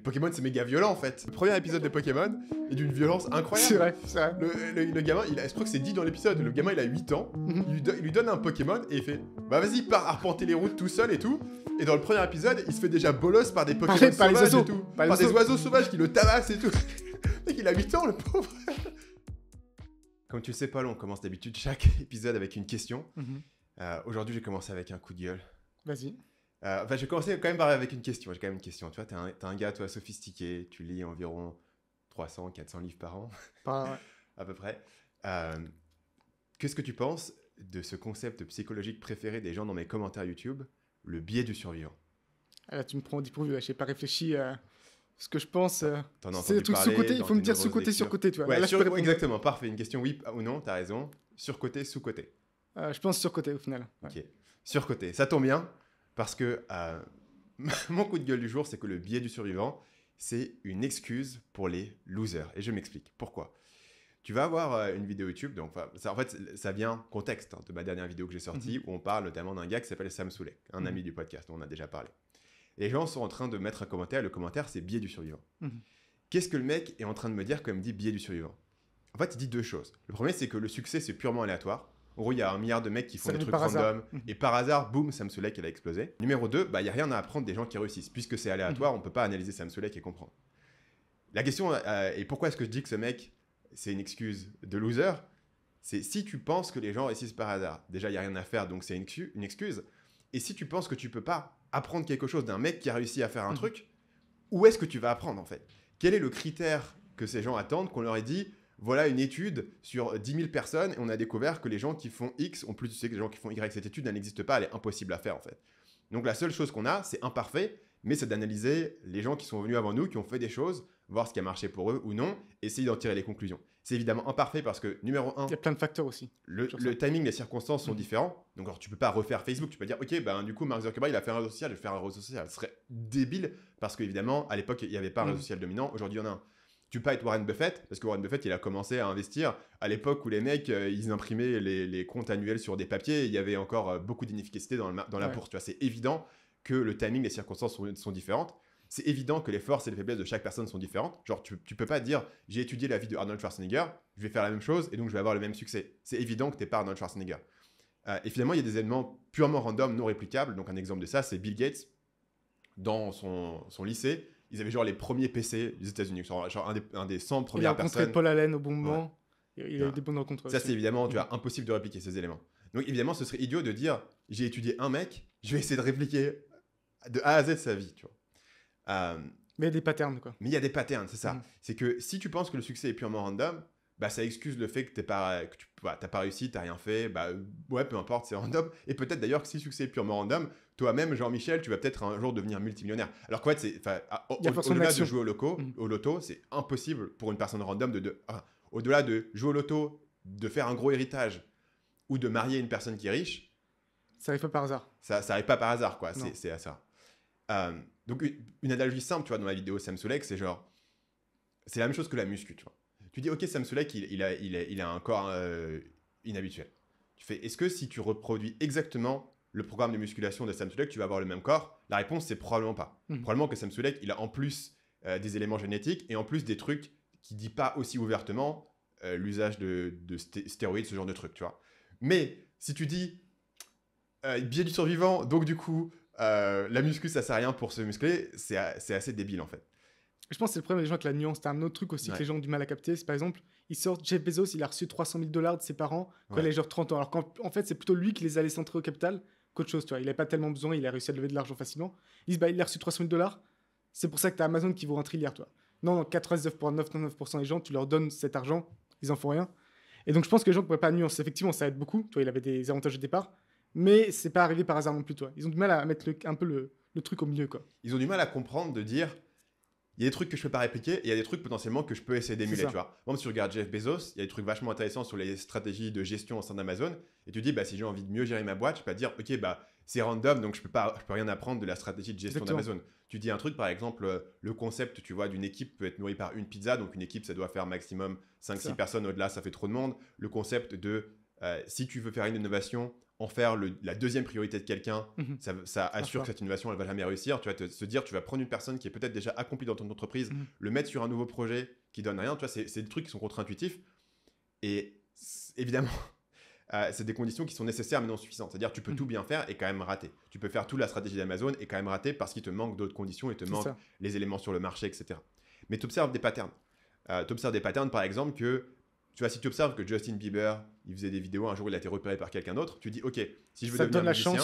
Pokémon, c'est méga violent en fait. Le premier épisode de Pokémon est d'une violence incroyable. C'est vrai. Le gamin, je crois que c'est dit dans l'épisode, le gamin il a 8 ans, il lui donne un Pokémon et il fait bah vas-y, pars arpenter les routes tout seul et tout. Et dans le premier épisode, il se fait déjà bolos par des Pokémon par les sauvages oiseaux. et tout. Par les Par des oiseaux. oiseaux sauvages qui le tabassent et tout. Mec, il a 8 ans le pauvre. Comme tu le sais, Paul, on commence d'habitude chaque épisode avec une question. Aujourd'hui, j'ai commencé avec un coup de gueule. Vas-y. Enfin, je vais commencer quand même avec une question. J'ai quand même une question. Tu vois, t'es un gars, toi, sophistiqué. Tu lis environ 300, 400 livres par an, à peu près. Qu'est-ce que tu penses de ce concept psychologique préféré des gens dans mes commentaires YouTube, le biais du survivant? Là, tu me prends au dépourvu. Je n'ai pas réfléchi à ce que je pense. T'en as C'est le entendu truc parler sous-côté. Il dans faut me tes dire nombreuses sous-côté, lectures. sur-côté, tu vois. Ouais, Là, je peux répondre. exactement. Parfait. Une question oui ou non, t'as raison. Sur-côté, sous-côté. Je pense sur-côté au final. Ouais. Ok. Sur-côté. Ça tombe bien parce que mon coup de gueule du jour, c'est que le biais du survivant, c'est une excuse pour les losers. Et je m'explique. Pourquoi? Tu vas avoir une vidéo YouTube, donc en fait, ça vient contexte de ma dernière vidéo que j'ai sortie, où on parle notamment d'un gars qui s'appelle Sam Soulek, un ami du podcast dont on a déjà parlé. Et les gens sont en train de mettre un commentaire, le commentaire, c'est biais du survivant. Qu'est-ce que le mec est en train de me dire quand il me dit biais du survivant? En fait, il dit deux choses. Le premier, c'est que le succès, c'est purement aléatoire. En gros, il y a 1 milliard de mecs qui font Ça des arrive trucs par hasard. random, et par hasard, boum, Sam Soulek, il a explosé. Numéro 2, il n'y a rien à apprendre des gens qui réussissent. Puisque c'est aléatoire, on ne peut pas analyser Sam Soulek et comprendre. La question, et pourquoi est-ce que je dis que ce mec, c'est une excuse de loser? C'est si tu penses que les gens réussissent par hasard, déjà, il n'y a rien à faire, donc c'est une excuse. Et si tu penses que tu peux pas apprendre quelque chose d'un mec qui a réussi à faire un truc, où est-ce que tu vas apprendre, en fait? Quel est le critère que ces gens attendent, qu'on leur ait dit, voilà une étude sur 10 000 personnes, et on a découvert que les gens qui font X ont plus de succès que les gens qui font Y. Cette étude, elle n'existe pas, elle est impossible à faire, en fait. Donc la seule chose qu'on a, c'est imparfait, mais c'est d'analyser les gens qui sont venus avant nous, qui ont fait des choses, voir ce qui a marché pour eux ou non, essayer d'en tirer les conclusions. C'est évidemment imparfait parce que, numéro 1, Il y a plein de facteurs aussi. le timing, les circonstances sont différents. Donc, alors, tu peux pas refaire Facebook. Tu peux dire, OK, du coup, Mark Zuckerberg, il a fait un réseau social. Je vais faire un réseau social. Ce serait débile parce qu'évidemment, à l'époque, il n'y avait pas un réseau social dominant. Aujourd'hui, il y en a un. Tu peux pas être Warren Buffett parce que Warren Buffett, il a commencé à investir à l'époque où les mecs, ils imprimaient les comptes annuels sur des papiers. Il y avait encore beaucoup d'inefficacité dans la bourse. Tu vois, c'est évident que le timing, les circonstances sont différentes. C'est évident que les forces et les faiblesses de chaque personne sont différentes. Genre, tu peux pas dire, j'ai étudié la vie de Arnold Schwarzenegger, je vais faire la même chose et donc je vais avoir le même succès. C'est évident que t'es pas Arnold Schwarzenegger. Et finalement, il y a des éléments purement random, non réplicables. Donc, un exemple de ça, c'est Bill Gates. Dans son lycée, ils avaient genre les premiers PC des États-Unis. Genre un des 100 Il a premières rencontré personnes. Paul Allen au bon moment. Il a eu des bonnes rencontres. Ça, aussi. c'est évidemment, tu vois, impossible de répliquer ces éléments. Donc, évidemment, ce serait idiot de dire, j'ai étudié un mec, je vais essayer de répliquer de A à Z sa vie, tu vois. Mais il y a des patterns, quoi. Mais il y a des patterns, c'est ça. C'est que si tu penses que le succès est purement random, ça excuse le fait que tu n'as pas réussi, tu n'as rien fait, ouais, peu importe, c'est random. Et peut-être d'ailleurs que si le succès est purement random, toi-même, Jean-Michel, tu vas peut-être un jour devenir multimillionnaire. Alors qu'en fait, au-delà de jouer au loto, c'est impossible pour une personne random au-delà de jouer au loto, de faire un gros héritage ou de marier une personne qui est riche. Ça arrive pas par hasard. Ça n'arrive pas par hasard, quoi. C'est à ça. Donc, une analogie simple, tu vois, dans la vidéo Sam Soulek, c'est genre, c'est la même chose que la muscu, tu vois. Tu dis, ok, Sam Soulek, il a un corps inhabituel. Tu fais, est-ce que si tu reproduis exactement le programme de musculation de Sam Soulek, tu vas avoir le même corps? La réponse, c'est probablement pas. Probablement que Sam Soulek, il a en plus des éléments génétiques et en plus des trucs qui dit pas aussi ouvertement l'usage de stéroïdes, ce genre de trucs, tu vois. Mais si tu dis, biais du survivant, donc du coup, la muscu, ça sert à rien pour se muscler, c'est assez débile en fait. Je pense que c'est le problème des gens avec la nuance. T'as un autre truc aussi que les gens ont du mal à capter. C'est par exemple, Jeff Bezos, il a reçu 300 000 $ de ses parents quand il avait genre 30 ans. Alors qu'en fait, c'est plutôt lui qui les a laissés entrer au capital qu'autre chose. Tu vois. Il n'avait pas tellement besoin, il a réussi à lever de l'argent facilement. Ils disent, il a reçu 300 000 $. C'est pour ça que t'as Amazon qui vaut un trilliard, toi. Non, 99% des gens, tu leur donnes cet argent, ils en font rien. Et donc, je pense que les gens ne pourraient pas nuancer. Effectivement, ça aide beaucoup. Toi, il avait des avantages au départ. Mais c'est pas arrivé par hasard non plus, toi. Ils ont du mal à mettre un peu le truc au milieu, quoi. Ils ont du mal à comprendre de dire, il y a des trucs que je peux pas répliquer et il y a des trucs potentiellement que je peux essayer d'émuler, tu vois. Par exemple, si tu regardes Jeff Bezos, il y a des trucs vachement intéressants sur les stratégies de gestion au sein d'Amazon et tu dis, si j'ai envie de mieux gérer ma boîte, je peux pas dire, ok, c'est random, donc je peux rien apprendre de la stratégie de gestion d'Amazon. Tu dis un truc, par exemple, le concept, tu vois, d'une équipe peut être nourri par une pizza, donc une équipe, ça doit faire maximum 5-6 personnes, au-delà, ça fait trop de monde. Le concept de, si tu veux faire une innovation, en faire la deuxième priorité de quelqu'un, ça assure que cette innovation, elle va jamais réussir. Tu vas se dire, tu vas prendre une personne qui est peut-être déjà accomplie dans ton entreprise, le mettre sur un nouveau projet qui donne rien. Tu vois, c'est des trucs qui sont contre-intuitifs. Et évidemment, c'est des conditions qui sont nécessaires mais non suffisantes. C'est-à-dire, tu peux tout bien faire et quand même rater. Tu peux faire toute la stratégie d'Amazon et quand même rater parce qu'il te manque d'autres conditions, il te manque les éléments sur le marché, etc. Mais tu observes des patterns. Tu observes des patterns, par exemple, que tu vois, si tu observes que Justin Bieber, il faisait des vidéos, un jour il a été repéré par quelqu'un d'autre, tu dis, ok, si je veux devenir musicien,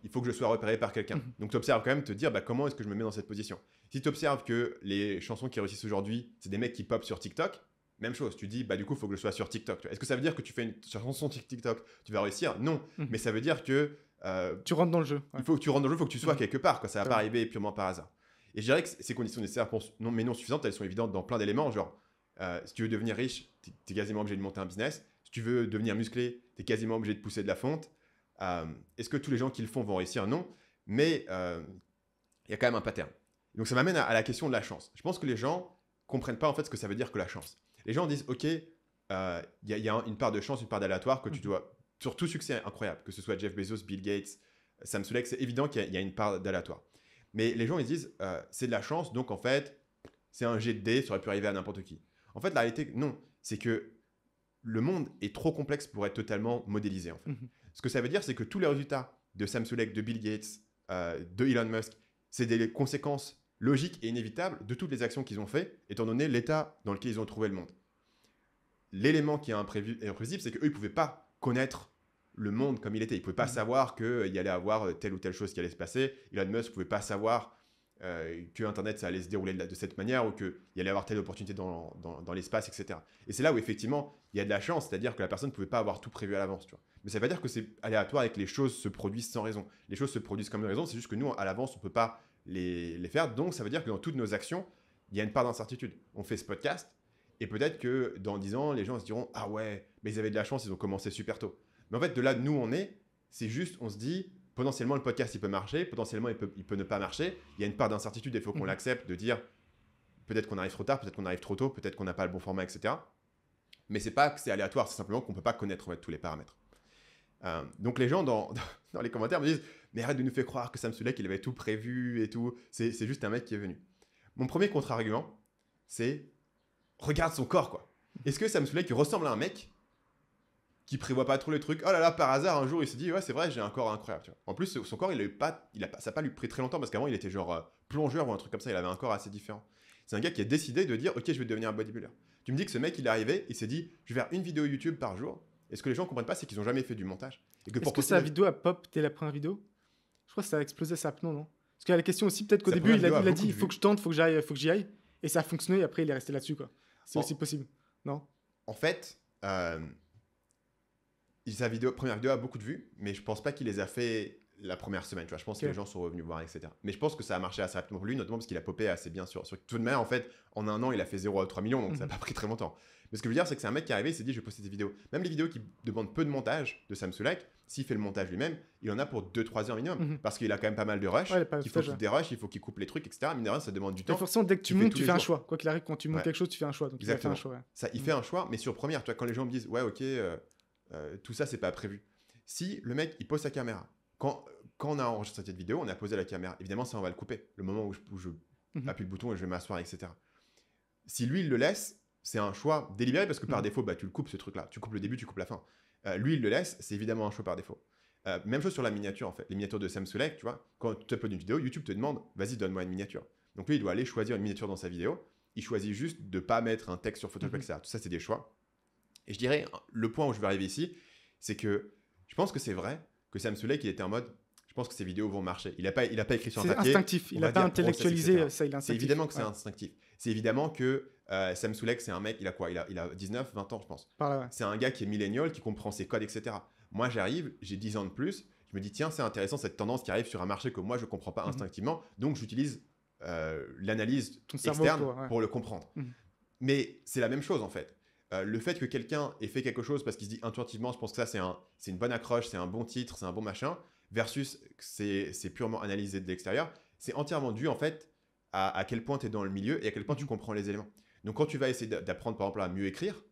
il faut que je sois repéré par quelqu'un. Donc tu observes quand même, te dire, comment est-ce que je me mets dans cette position. Si tu observes que les chansons qui réussissent aujourd'hui, c'est des mecs qui pop sur TikTok, même chose, tu dis, du coup, il faut que je sois sur TikTok. Est-ce que ça veut dire que tu fais une chanson sur TikTok, tu vas réussir? Non, mais ça veut dire que... tu rentres dans le jeu. Il faut que tu rentres dans le jeu, il faut que tu sois quelque part, quoi. Ça va pas arriver purement par hasard. Et je dirais que ces conditions nécessaires, mais non suffisantes, elles sont évidentes dans plein d'éléments, genre... si tu veux devenir riche, tu es quasiment obligé de monter un business. Si tu veux devenir musclé, tu es quasiment obligé de pousser de la fonte. Est-ce que tous les gens qui le font vont réussir? Non. Mais il y a quand même un pattern. Donc ça m'amène à la question de la chance. Je pense que les gens ne comprennent pas en fait ce que ça veut dire que la chance. Les gens disent, ok, il y a une part de chance, une part d'aléatoire que tu dois... Sur tout succès incroyable, que ce soit Jeff Bezos, Bill Gates, Sam Sulek, c'est évident qu'il y a une part d'aléatoire. Mais les gens, ils disent, c'est de la chance, donc en fait, c'est un jet de dés, ça aurait pu arriver à n'importe qui. En fait, la réalité, non. C'est que le monde est trop complexe pour être totalement modélisé. En fait. Ce que ça veut dire, c'est que tous les résultats de Sam Sulek, de Bill Gates, de Elon Musk, c'est des conséquences logiques et inévitables de toutes les actions qu'ils ont faites, étant donné l'état dans lequel ils ont trouvé le monde. L'élément qui est imprévisible, c'est qu'eux, ils ne pouvaient pas connaître le monde comme il était. Ils ne pouvaient pas savoir qu'il y allait avoir telle ou telle chose qui allait se passer. Elon Musk ne pouvait pas savoir que Internet, ça allait se dérouler de cette manière ou qu'il y allait avoir telle opportunité dans l'espace, etc. Et c'est là où, effectivement, il y a de la chance, c'est-à-dire que la personne ne pouvait pas avoir tout prévu à l'avance. Tu vois. Mais ça ne veut pas dire que c'est aléatoire et que les choses se produisent sans raison. Les choses se produisent comme une raison, c'est juste que nous, à l'avance, on ne peut pas les faire. Donc, ça veut dire que dans toutes nos actions, il y a une part d'incertitude. On fait ce podcast et peut-être que dans 10 ans, les gens se diront « Ah ouais, mais ils avaient de la chance, ils ont commencé super tôt. » Mais en fait, de là, nous, on est, c'est juste, on se dit... Potentiellement, le podcast, il peut marcher. Potentiellement, il peut ne pas marcher. Il y a une part d'incertitude et il faut qu'on l'accepte, de dire peut-être qu'on arrive trop tard, peut-être qu'on arrive trop tôt, peut-être qu'on n'a pas le bon format, etc. Mais c'est pas que c'est aléatoire, c'est simplement qu'on ne peut pas connaître tous les paramètres. Donc les gens dans les commentaires me disent « Mais arrête de nous faire croire que Sam Sulek, il avait tout prévu et tout. C'est juste un mec qui est venu. » Mon premier contre-argument, c'est « Regarde son corps, quoi. Est-ce que Sam Sulek, il ressemble à un mec qui prévoit pas trop les trucs. Oh là là, par hasard, un jour, il s'est dit, ouais, c'est vrai, j'ai un corps incroyable. Tu vois. En plus, son corps, ça n'a pas lui pris très longtemps parce qu'avant, il était genre plongeur ou un truc comme ça. Il avait un corps assez différent. C'est un gars qui a décidé de dire, ok, je vais devenir un bodybuilder. Tu me dis que ce mec, il est arrivé, il s'est dit, je vais faire une vidéo YouTube par jour. Et ce que les gens comprennent pas, c'est qu'ils n'ont jamais fait du montage. Est-ce que sa vidéo a pop dès la première vidéo? Je crois que ça a explosé sa non. Parce qu'il y a la question aussi, peut-être qu'au début, il a dit, il faut que je tente, il faut que j'y aille. Et ça a fonctionné et après, il est resté là-dessus, quoi. C'est aussi possible, non? En fait, sa première vidéo a beaucoup de vues, mais je pense pas qu'il les a fait la première semaine. Tu vois. Je pense que les gens sont revenus voir, etc. Mais je pense que ça a marché assez rapidement pour lui, notamment parce qu'il a popé assez bien sur tout de même. En fait, en un an, il a fait 0 à 3 millions, donc ça n'a pas pris très longtemps. Mais ce que je veux dire, c'est que c'est un mec qui est arrivé, il s'est dit, je vais poster des vidéos. Même les vidéos qui demandent peu de montage de Sam Sulek, s'il fait le montage lui-même, il en a pour 2-3 heures minimum. Parce qu'il a quand même pas mal de rush. Il faut qu'il dérush, il faut qu'il coupe les trucs, etc. Mine de rien, ça demande du temps. Et forcément, dès que tu montes, tu fais un choix. Quoi qu'il arrive, quand tu montes quelque chose, tu fais un choix. Donc exactement. Il a fait un choix. Ça, il fait un choix, mais sur première, tu vois, quand les gens me disent, ouais, ok, tout ça, c'est pas prévu. Si le mec, il pose sa caméra, quand on a enregistré cette vidéo, on a posé la caméra. Évidemment, ça, on va le couper. Le moment où je appuie le bouton et je vais m'asseoir, etc. Si lui, il le laisse, c'est un choix délibéré parce que par défaut, tu le coupes ce truc-là. Tu coupes le début, tu coupes la fin. Lui, il le laisse, c'est évidemment un choix par défaut. Même chose sur la miniature, en fait. Les miniatures de Sam Sulek, tu vois, quand tu uploades une vidéo, YouTube te demande, vas-y, donne-moi une miniature. Donc lui, il doit aller choisir une miniature dans sa vidéo. Il choisit juste de ne pas mettre un texte sur Photoshop, etc. Tout ça, c'est des choix. Et je dirais, le point où je vais arriver ici, c'est que je pense que c'est vrai que Sam Sulek, il était en mode, je pense que ces vidéos vont marcher. Il a pas écrit sur un papier. C'est instinctif. Il n'a pas intellectualisé ça, il est instinctif. C'est évidemment que c'est instinctif. C'est évidemment que Sam Sulek, c'est un mec, il a quoi? Il a 19, 20 ans, je pense. C'est un gars qui est millénial, qui comprend ses codes, etc. Moi, j'arrive, j'ai 10 ans de plus, je me dis, tiens, c'est intéressant cette tendance qui arrive sur un marché que moi, je ne comprends pas instinctivement, donc j'utilise l'analyse externe pour le comprendre. Mais c'est la même chose, en fait. Le fait que quelqu'un ait fait quelque chose parce qu'il se dit intuitivement, je pense que ça, c'est une bonne accroche, c'est un bon titre, c'est un bon machin, versus c'est purement analysé de l'extérieur, c'est entièrement dû, en fait, à quel point tu es dans le milieu et à quel point tu comprends les éléments. Donc, quand tu vas essayer d'apprendre, par exemple, à mieux écrire,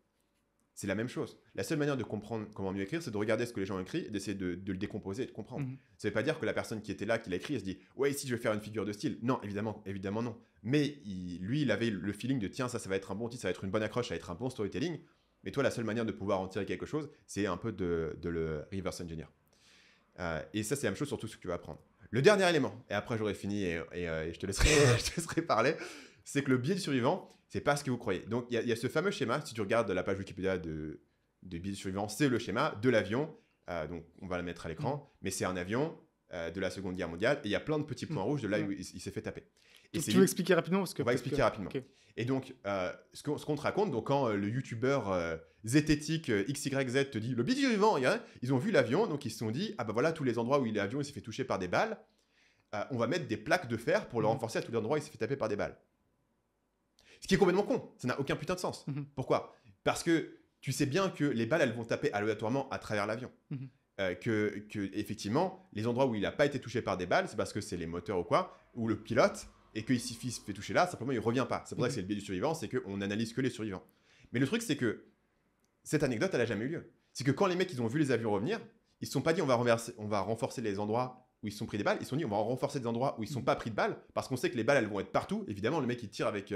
c'est la même chose. La seule manière de comprendre comment mieux écrire, c'est de regarder ce que les gens écrivent et d'essayer de le décomposer et de comprendre. Ça ne veut pas dire que la personne qui était là, qui l'a écrit, elle se dit « Ouais, ici, je vais faire une figure de style. » Non, évidemment non. Mais lui, il avait le feeling de « Tiens, ça va être un bon titre, ça va être une bonne accroche, ça va être un bon storytelling. » Mais toi, la seule manière de pouvoir en tirer quelque chose, c'est un peu de le reverse engineer. Et ça, c'est la même chose sur tout ce que tu vas apprendre. Le dernier élément, et après j'aurai fini et je te laisserai parler, c'est que le biais du survivant, c'est pas ce que vous croyez. Donc il y a ce fameux schéma, si tu regardes la page Wikipédia de biais du survivant, c'est le schéma de l'avion, donc on va le mettre à l'écran, mais c'est un avion de la Seconde Guerre mondiale, et il y a plein de petits points rouges de là où il s'est fait taper. Et tu veux expliquer rapidement parce que on va expliquer rapidement. Okay. Et donc, ce qu'on te raconte, donc quand le youtubeur zététique XYZ te dit le biais du survivant, ils ont vu l'avion, donc ils se sont dit ah bah voilà tous les endroits où l'avion s'est fait toucher par des balles, on va mettre des plaques de fer pour le renforcer à tous les endroits où il s'est fait taper par des balles. Ce qui est complètement con, ça n'a aucun putain de sens. Pourquoi ? Parce que tu sais bien que les balles elles vont taper aléatoirement à travers l'avion. Que effectivement, les endroits où il n'a pas été touché par des balles, c'est parce que c'est les moteurs ou quoi, ou le pilote, et qu'il se fait toucher là, simplement il revient pas. C'est pour ça que c'est le biais du survivant, c'est qu'on analyse que les survivants. Mais le truc, c'est que cette anecdote, elle n'a jamais eu lieu. C'est que quand les mecs ils ont vu les avions revenir, ils ne se sont pas dit on va renforcer les endroits où ils se sont pris des balles, ils se sont dit on va renforcer des endroits où ils ne sont pas pris de balles, parce qu'on sait que les balles elles vont être partout. Évidemment, le mec il tire avec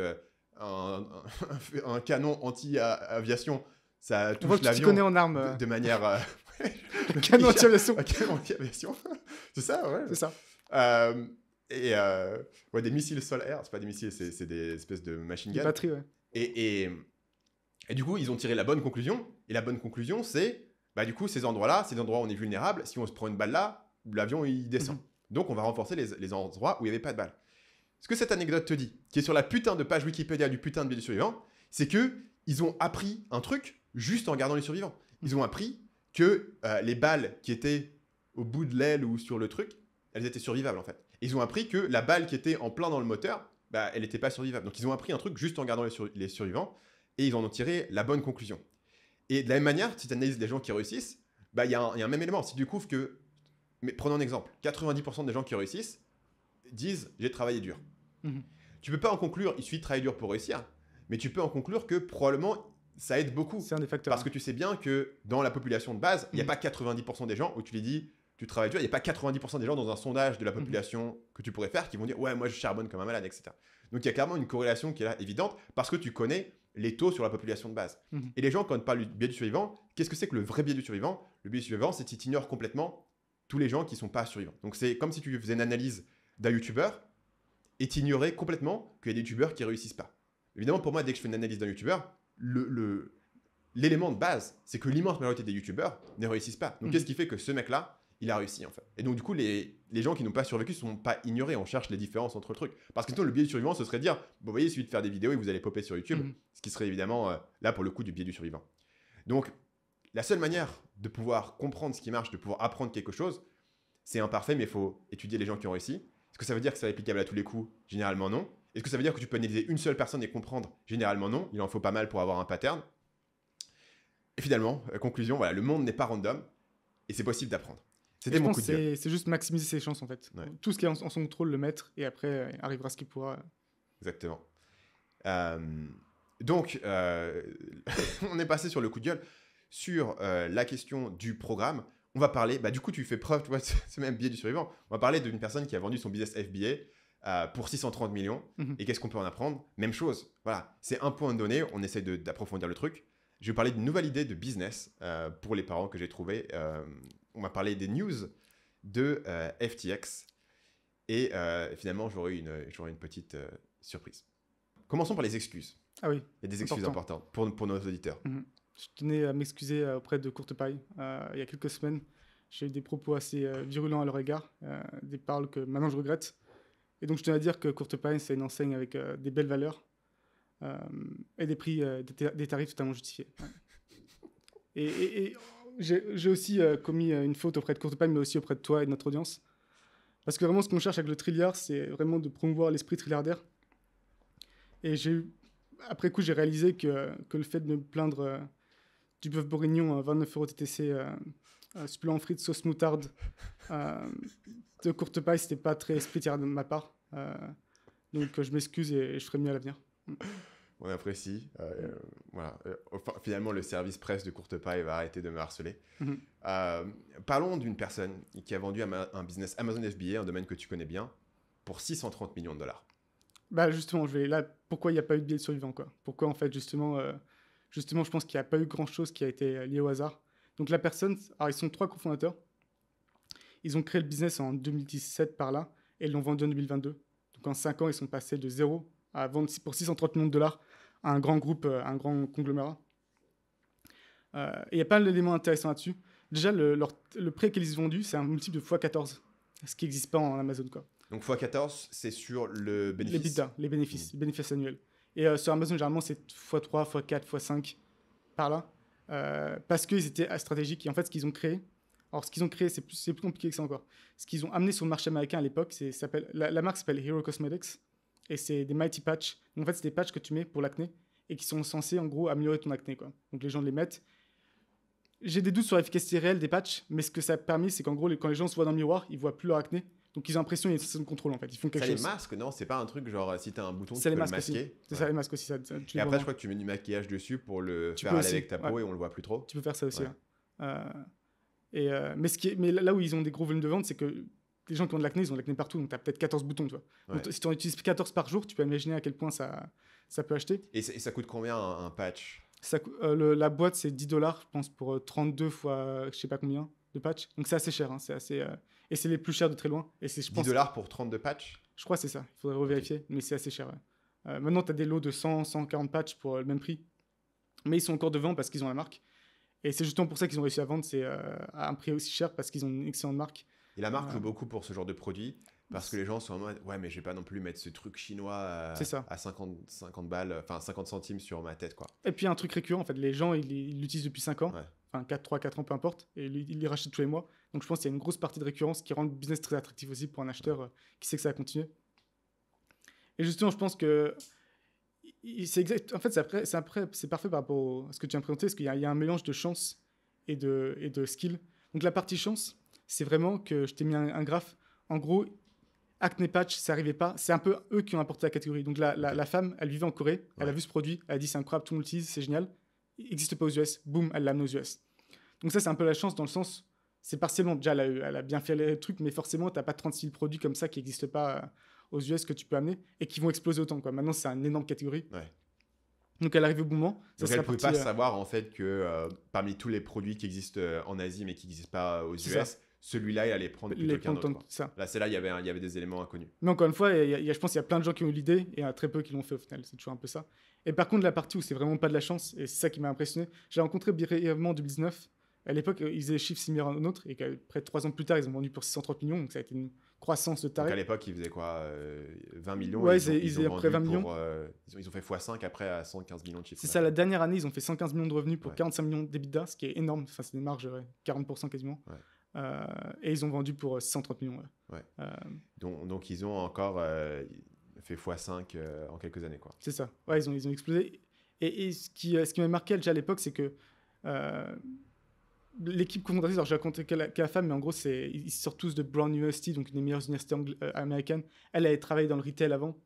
un canon anti-aviation, ça touche l'avion. Tu connais en armes. De manière. Le canon anti-aviation. Un canon anti-aviation. C'est ça, ouais. C'est ça. Ouais, des missiles sol-air, c'est pas des missiles, c'est des espèces de machine gun. Des batteries, ouais. Et du coup, ils ont tiré la bonne conclusion. Et la bonne conclusion, c'est, bah du coup, ces endroits-là, c'est des endroits où on est vulnérable. Si on se prend une balle là, l'avion, il descend. Donc, on va renforcer les endroits où il n'y avait pas de balle. Ce que cette anecdote te dit, qui est sur la putain de page Wikipédia du putain de biais du survivant, c'est qu'ils ont appris un truc juste en regardant les survivants. Ils ont appris que les balles qui étaient au bout de l'aile ou sur le truc, elles étaient survivables en fait. Ils ont appris que la balle qui était en plein dans le moteur, bah, elle n'était pas survivable. Donc ils ont appris un truc juste en regardant les survivants et ils en ont tiré la bonne conclusion. Et de la même manière, si tu analyses les gens qui réussissent, bah, y a un même élément. Si tu découvres que, mais prenons un exemple, 90% des gens qui réussissent disent j'ai travaillé dur. Tu peux pas en conclure il suffit de travailler dur pour réussir, mais tu peux en conclure que probablement ça aide beaucoup. C'est un des facteurs. Parce que tu sais bien que dans la population de base, il n'y a pas 90% des gens où tu les dis tu travailles dur, il n'y a pas 90% des gens dans un sondage de la population que tu pourrais faire qui vont dire ouais moi je charbonne comme un malade, etc. Donc il y a clairement une corrélation qui est là évidente parce que tu connais les taux sur la population de base. Et les gens quand on parle du biais du survivant, qu'est-ce que c'est que le vrai biais du survivant ? Le biais du survivant, c'est que tu ignores complètement tous les gens qui ne sont pas survivants. Donc c'est comme si tu faisais une analyse d'un youtubeur et tu ignorais complètement qu'il y a des youtubeurs qui ne réussissent pas. Évidemment pour moi dès que je fais une analyse d'un youtubeur, l'élément de base, c'est que l'immense majorité des youtubeurs ne réussissent pas. Donc qu'est-ce qui fait que ce mec-là, il a réussi en fait. Et donc du coup, les gens qui n'ont pas survécu ne sont pas ignorés, on cherche les différences entre le truc. Parce que sinon, le biais du survivant, ce serait de dire, bon, vous voyez, il suffit de faire des vidéos et vous allez popper sur YouTube, ce qui serait évidemment, là pour le coup, du biais du survivant. Donc, la seule manière de pouvoir comprendre ce qui marche, de pouvoir apprendre quelque chose, c'est imparfait, mais il faut étudier les gens qui ont réussi. Est-ce que ça veut dire que c'est applicable à tous les coups ? Généralement non. Est-ce que ça veut dire que tu peux analyser une seule personne et comprendre ? Généralement non. Il en faut pas mal pour avoir un pattern. Et finalement, conclusion, voilà, le monde n'est pas random et c'est possible d'apprendre. C'était mon coup de gueule. C'est juste maximiser ses chances en fait. Ouais. Tout ce qui est en son contrôle, le mettre et après arrivera ce qu'il pourra. Exactement. Donc, on est passé sur le coup de gueule. Sur la question du programme, on va parler, bah, du coup tu fais preuve, tu vois, c'est même biais du survivant. On va parler d'une personne qui a vendu son business FBA pour 630 millions. Et qu'est-ce qu'on peut en apprendre ? Même chose. Voilà, c'est un point de donné, on essaie d'approfondir le truc. Je vais parler d'une nouvelle idée de business pour les parents que j'ai trouvé. On va parler des news de FTX. Et finalement, j'aurai une petite surprise. Commençons par les excuses. Ah oui. Il y a des excuses importantes pour nos auditeurs. Je tenais à m'excuser auprès de Courtepaille. Il y a quelques semaines, j'ai eu des propos assez virulents à leur égard. Des paroles que maintenant je regrette. Et donc, je tenais à dire que Courtepaille, c'est une enseigne avec des belles valeurs. Et des prix, des tarifs totalement justifiés. Ouais. Et j'ai aussi commis une faute auprès de Courtepaille, mais aussi auprès de toi et de notre audience. Parce que vraiment, ce qu'on cherche avec le Trilliard, c'est vraiment de promouvoir l'esprit trilliardaire. Et après coup, j'ai réalisé que le fait de me plaindre du bœuf bourguignon à 29 € TTC, supplément frites, sauce moutarde, de Courtepaille, c'était pas très esprit trilliard de ma part. Donc, je m'excuse et je ferai mieux à l'avenir. On apprécie. Voilà. Enfin, finalement, le service presse de Courtepaille va arrêter de me harceler. Parlons d'une personne qui a vendu un business Amazon FBA, un domaine que tu connais bien, pour 630 millions de dollars. Bah justement, pourquoi il n'y a pas eu de biais survivant, quoi? Pourquoi, en fait, justement, je pense qu'il n'y a pas eu grand-chose qui a été lié au hasard. Donc la personne, alors ils sont 3 cofondateurs. Ils ont créé le business en 2017 par là, et ils l'ont vendu en 2022. Donc en 5 ans, ils sont passés de 0 à vendre pour 630 millions de dollars à un grand groupe, un grand conglomérat. Et il y a pas d'éléments intéressants là-dessus. Déjà, le prix qu'ils ont vendu, c'est un multiple de x14, ce qui n'existe pas en Amazon, quoi. Donc x14, c'est sur le bénéfice. Les bénéfices annuels. Et sur Amazon, généralement, c'est x3, x4, x5, par là. Parce qu'ils étaient stratégiques. Et en fait, ce qu'ils ont créé, c'est plus compliqué que ça encore. Ce qu'ils ont amené sur le marché américain à l'époque, la marque s'appelle Hero Cosmetics. Et c'est des Mighty Patch. Donc, en fait, c'est des patchs que tu mets pour l'acné et qui sont censés, en gros, améliorer ton acné, quoi. Donc, les gens les mettent. J'ai des doutes sur l'efficacité réelle des patchs, mais ce que ça a permis, c'est qu'en gros, quand les gens se voient dans le miroir, ils voient plus leur acné. Donc, ils ont l'impression qu'il y a une session de contrôle, en fait. Ils font quelque chose. Les masques, non? C'est pas un truc genre, si t'as un bouton, tu peux le masques masquer. Aussi. C'est ça, les masques aussi. Et après, je crois que tu mets du maquillage dessus pour le faire aller avec ta peau et on le voit plus trop. Tu peux faire ça aussi. Mais là où ils ont des gros volumes de vente, c'est que les gens qui ont de l'acné, ils ont de l'acné partout. Donc, tu as peut-être 14 boutons, tu vois. Donc, si tu en utilises 14 par jour, tu peux imaginer à quel point ça peut acheter. Et ça coûte combien un patch? La boîte, c'est $10, je pense, pour 32 fois je sais pas combien de patchs. Donc, c'est assez cher. Hein, et c'est les plus chers de très loin. Et je pense, $10 pour 32 patchs? Je crois que c'est ça. Il faudrait revérifier. Mais c'est assez cher. Ouais. Maintenant, tu as des lots de 100, 140 patchs pour le même prix. Mais ils sont encore devant parce qu'ils ont la marque. Et c'est justement pour ça qu'ils ont réussi à vendre. C'est à un prix aussi cher parce qu'ils ont une excellente marque. Et la marque joue beaucoup pour ce genre de produit. Parce que les gens sont en mode, ouais, mais je vais pas non plus mettre ce truc chinois à 50 balles, enfin 50 centimes sur ma tête, quoi. Et puis, un truc récurrent, en fait. Les gens, ils l'utilisent depuis 5 ans. Ouais. Enfin, 3-4 ans, peu importe. Et ils les rachètent tous les mois. Donc, je pense qu'il y a une grosse partie de récurrence qui rend le business très attractif aussi pour un acheteur qui sait que ça va continuer. Et justement, je pense que c'est exact. En fait, c'est parfait par rapport à ce que tu viens de présenter, parce qu'il y a un mélange de chance et de skill. Donc, la partie chance, c'est vraiment que je t'ai mis un graphe. En gros, Acne Patch, ça n'arrivait pas. C'est un peu eux qui ont apporté la catégorie. Donc, la femme, elle vivait en Corée. Elle a vu ce produit. Elle a dit, c'est incroyable, tout le monde l'utilise, c'est génial. Il n'existe pas aux US. Boum, elle l'a amené aux US. Donc, ça, c'est un peu la chance dans le sens, c'est partiellement. Déjà, elle a bien fait les trucs, mais forcément, tu n'as pas 36 000 produits comme ça qui n'existent pas aux US que tu peux amener et qui vont exploser autant, quoi. Maintenant, c'est une énorme catégorie. Ouais. Donc, elle arrive au bon moment. Donc, elle ne pouvait pas savoir, en fait, que parmi tous les produits qui existent en Asie, mais qui n'existent pas aux US, celui-là, il allait prendre plutôt qu'un autre. Là, c'est là, il y avait des éléments inconnus. Mais encore une fois, je pense qu'il y a plein de gens qui ont eu l'idée et il y a très peu qui l'ont fait au final. C'est toujours un peu ça. Et par contre, la partie où c'est vraiment pas de la chance, et c'est ça qui m'a impressionné, j'ai rencontré brièvement en 2019. À l'époque, ils faisaient des chiffres similaires à nôtres et près de 3 ans plus tard, ils ont vendu pour 630 millions. Donc, ça a été une croissance de taré. Donc, à l'époque, ils faisaient quoi 20 millions? Ouais, ils faisaient après 20 millions. Ils ont fait x5 après à 115 millions de chiffres. C'est ça, la dernière année, ils ont fait 115 millions de revenus pour 45 millions d'EBITDA, ce qui est énorme. Enfin, c'est des marges, 40% quasiment. Ouais. Et ils ont vendu pour 630 millions. Ouais. Donc, ils ont encore fait x5 en quelques années, quoi. C'est ça. Ouais, ils ont explosé. Et ce qui m'a marqué déjà à l'époque, c'est que l'équipe cofondatrice, alors j'ai raconté qu'à la femme, mais en gros, ils sortent tous de Brown University, donc une des meilleures universités américaines. Elle avait travaillé dans le retail avant.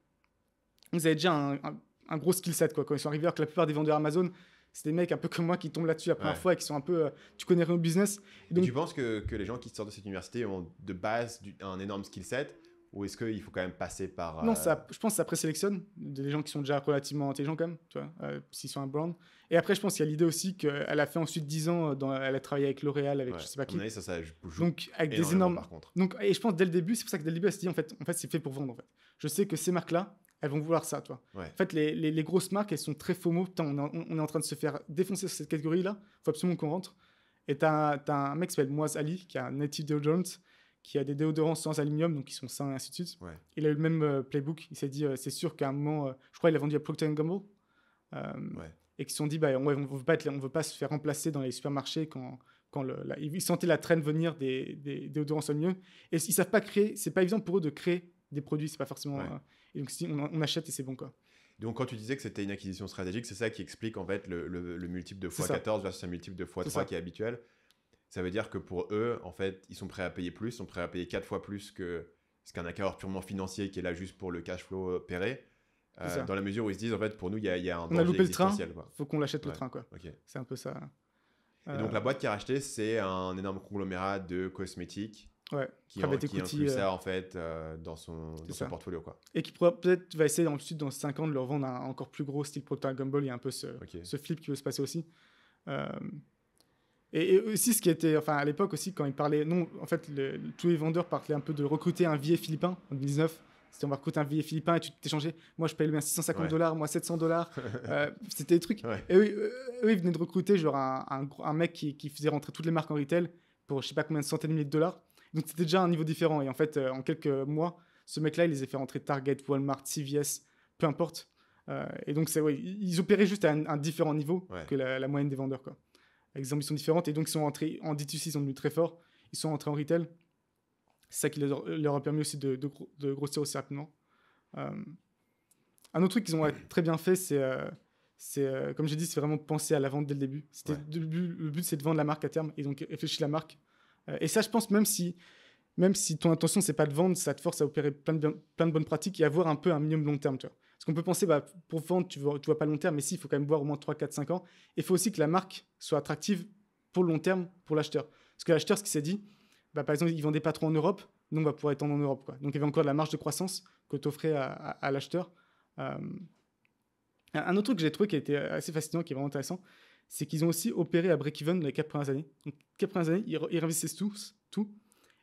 Ils avaient déjà un gros skill set, quoi. Quand ils sont arrivés, alors que la plupart des vendeurs Amazon, c'est des mecs un peu comme moi qui tombent là-dessus la première fois et qui sont un peu... tu connais rien au business. Donc, tu penses que les gens qui sortent de cette université ont de base un énorme skill set, ou est-ce qu'il faut quand même passer par... Non, je pense que ça présélectionne des gens qui sont déjà relativement intelligents quand même, tu vois, s'ils sont un brand. Et après, je pense qu'il y a l'idée aussi qu'elle a fait ensuite 10 ans, elle a travaillé avec L'Oréal, avec je sais pas qui. Oui, ça joue. Donc, avec des énormes... Par contre. Donc, et je pense dès le début, c'est pour ça que dès le début, elle s'est dit, en fait, c'est fait pour vendre. En fait. Je sais que ces marques-là, elles vont vouloir ça, toi. Ouais. En fait, les grosses marques, elles sont très FOMO. Putain, on est en train de se faire défoncer sur cette catégorie-là. Il faut absolument qu'on rentre. Et t'as un mec qui s'appelle Moaz Ali, qui a un native deodorant, qui a des déodorants sans aluminium, donc qui sont sains et ainsi de suite. Ouais. Il a eu le même playbook. Il s'est dit, c'est sûr qu'à un moment, je crois qu'il a vendu à Procter & Gamble. Et qui se sont dit, on ne veut pas se faire remplacer dans les supermarchés quand ils sentaient la traîne venir des déodorants sans aluminium. Et ils ne savent pas créer, c'est pas évident pour eux de créer des produits, c'est pas forcément... et donc, on achète et c'est bon, quoi. Donc, quand tu disais que c'était une acquisition stratégique, c'est ça qui explique en fait le multiple de x14 versus un multiple de x3 qui est habituel. Ça veut dire que pour eux, en fait, ils sont prêts à payer plus, ils sont prêts à payer 4 fois plus que ce qu'un acquéreur purement financier qui est là juste pour le cash flow péré. dans la mesure où ils se disent, en fait, pour nous, il y a un on a danger loupé le train, existentiel, quoi. faut qu'on l'achète le Ouais. train, quoi. Ok. C'est un peu ça. Et donc, la boîte qui a racheté, c'est un énorme conglomérat de cosmétiques Ouais, qui private inclut equity, ça, en fait, dans son ça. portfolio, quoi. et qui pourra peut-être va essayer ensuite dans 5 ans de leur vendre un encore plus gros style Procter & Gamble. Il y a un peu ce flip qui veut se passer aussi. Euh, et aussi ce qui était, enfin à l'époque aussi quand ils parlaient, non, en fait tous les vendeurs parlaient un peu de recruter un VA philippin en 2019. C'était on va recruter un VA philippin et tu t'échangeais. Moi je paye le bien $650, moi $700. C'était des trucs. Ouais. Et eux, ils venaient de recruter genre un mec qui faisait rentrer toutes les marques en retail pour je sais pas combien de centaines de milliers de dollars. Donc c'était déjà un niveau différent. Et en fait, en quelques mois, ce mec-là, il les a fait rentrer Target, Walmart, CVS, peu importe. Et donc, ils opéraient juste à un différent niveau que la moyenne des vendeurs, quoi. Avec des ambitions différentes. Et donc, ils sont rentrés en D2C, ils sont devenus très forts. Ils sont rentrés en retail. C'est ça qui leur a permis aussi de grossir aussi rapidement. Un autre truc qu'ils ont très bien fait, c'est comme j'ai dit, c'est vraiment penser à la vente dès le début. Le but, c'est de vendre la marque à terme. Et donc, réfléchir la marque. Et ça, je pense, même si ton intention, c'est pas de vendre, ça te force à opérer plein de bonnes pratiques et avoir un peu un minimum long terme. Tu vois. Parce qu'on peut penser, pour vendre, tu vois pas long terme, mais si, il faut quand même voir au moins 3, 4, 5 ans. Et il faut aussi que la marque soit attractive pour le long terme pour l'acheteur. Parce que l'acheteur, ce qu'il s'est dit, par exemple, il vendait pas trop en Europe, nous, on va pouvoir étendre en Europe, quoi. Donc, il y avait encore de la marge de croissance que tu offrais à l'acheteur. Un autre truc que j'ai trouvé qui a été assez fascinant, qui est vraiment intéressant, c'est qu'ils ont aussi opéré à break-even les 4 premières années. Donc, 4 premières années, ils réinvestissent tout.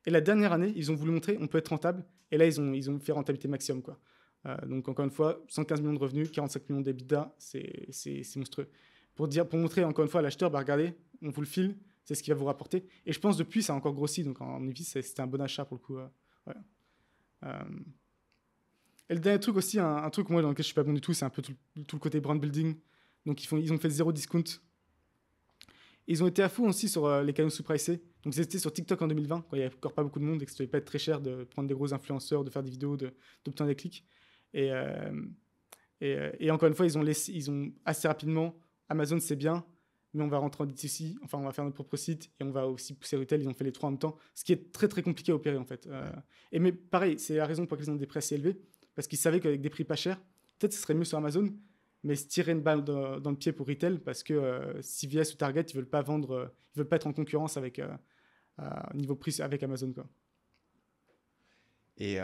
Et la dernière année, ils ont voulu montrer on peut être rentable. Et là, ils ont fait rentabilité maximum, quoi. Donc, encore une fois, 115 millions de revenus, 45 millions d'EBITDA, c'est monstrueux. Pour montrer, encore une fois, à l'acheteur, regardez, on vous le file, c'est ce qui va vous rapporter. Et je pense, depuis, ça a encore grossi. Donc, en effet, c'était un bon achat pour le coup. Et le dernier truc aussi, un truc moi, dans lequel je suis pas bon du tout, c'est un peu tout le côté brand building. Donc, ils ont fait 0 discount. Ils ont été à fond aussi sur les canaux sous-pricés. Donc, c'était sur TikTok en 2020, quand il n'y avait encore pas beaucoup de monde et que ça ne devait pas être très cher de prendre des gros influenceurs, de faire des vidéos, d'obtenir des clics. Et encore une fois, ils ont assez rapidement, Amazon c'est bien, mais on va rentrer en D2C, enfin on va faire notre propre site et on va aussi pousser retail. Ils ont fait les trois en même temps, ce qui est très très compliqué à opérer en fait. Mais pareil, c'est la raison pour laquelle ils ont des prix assez élevés, parce qu'ils savaient qu'avec des prix pas chers, peut-être ce serait mieux sur Amazon, mais se tirer une balle dans le pied pour retail, parce que CVS ou Target, ils veulent pas vendre, ils veulent pas être en concurrence avec niveau prix avec Amazon, quoi. Et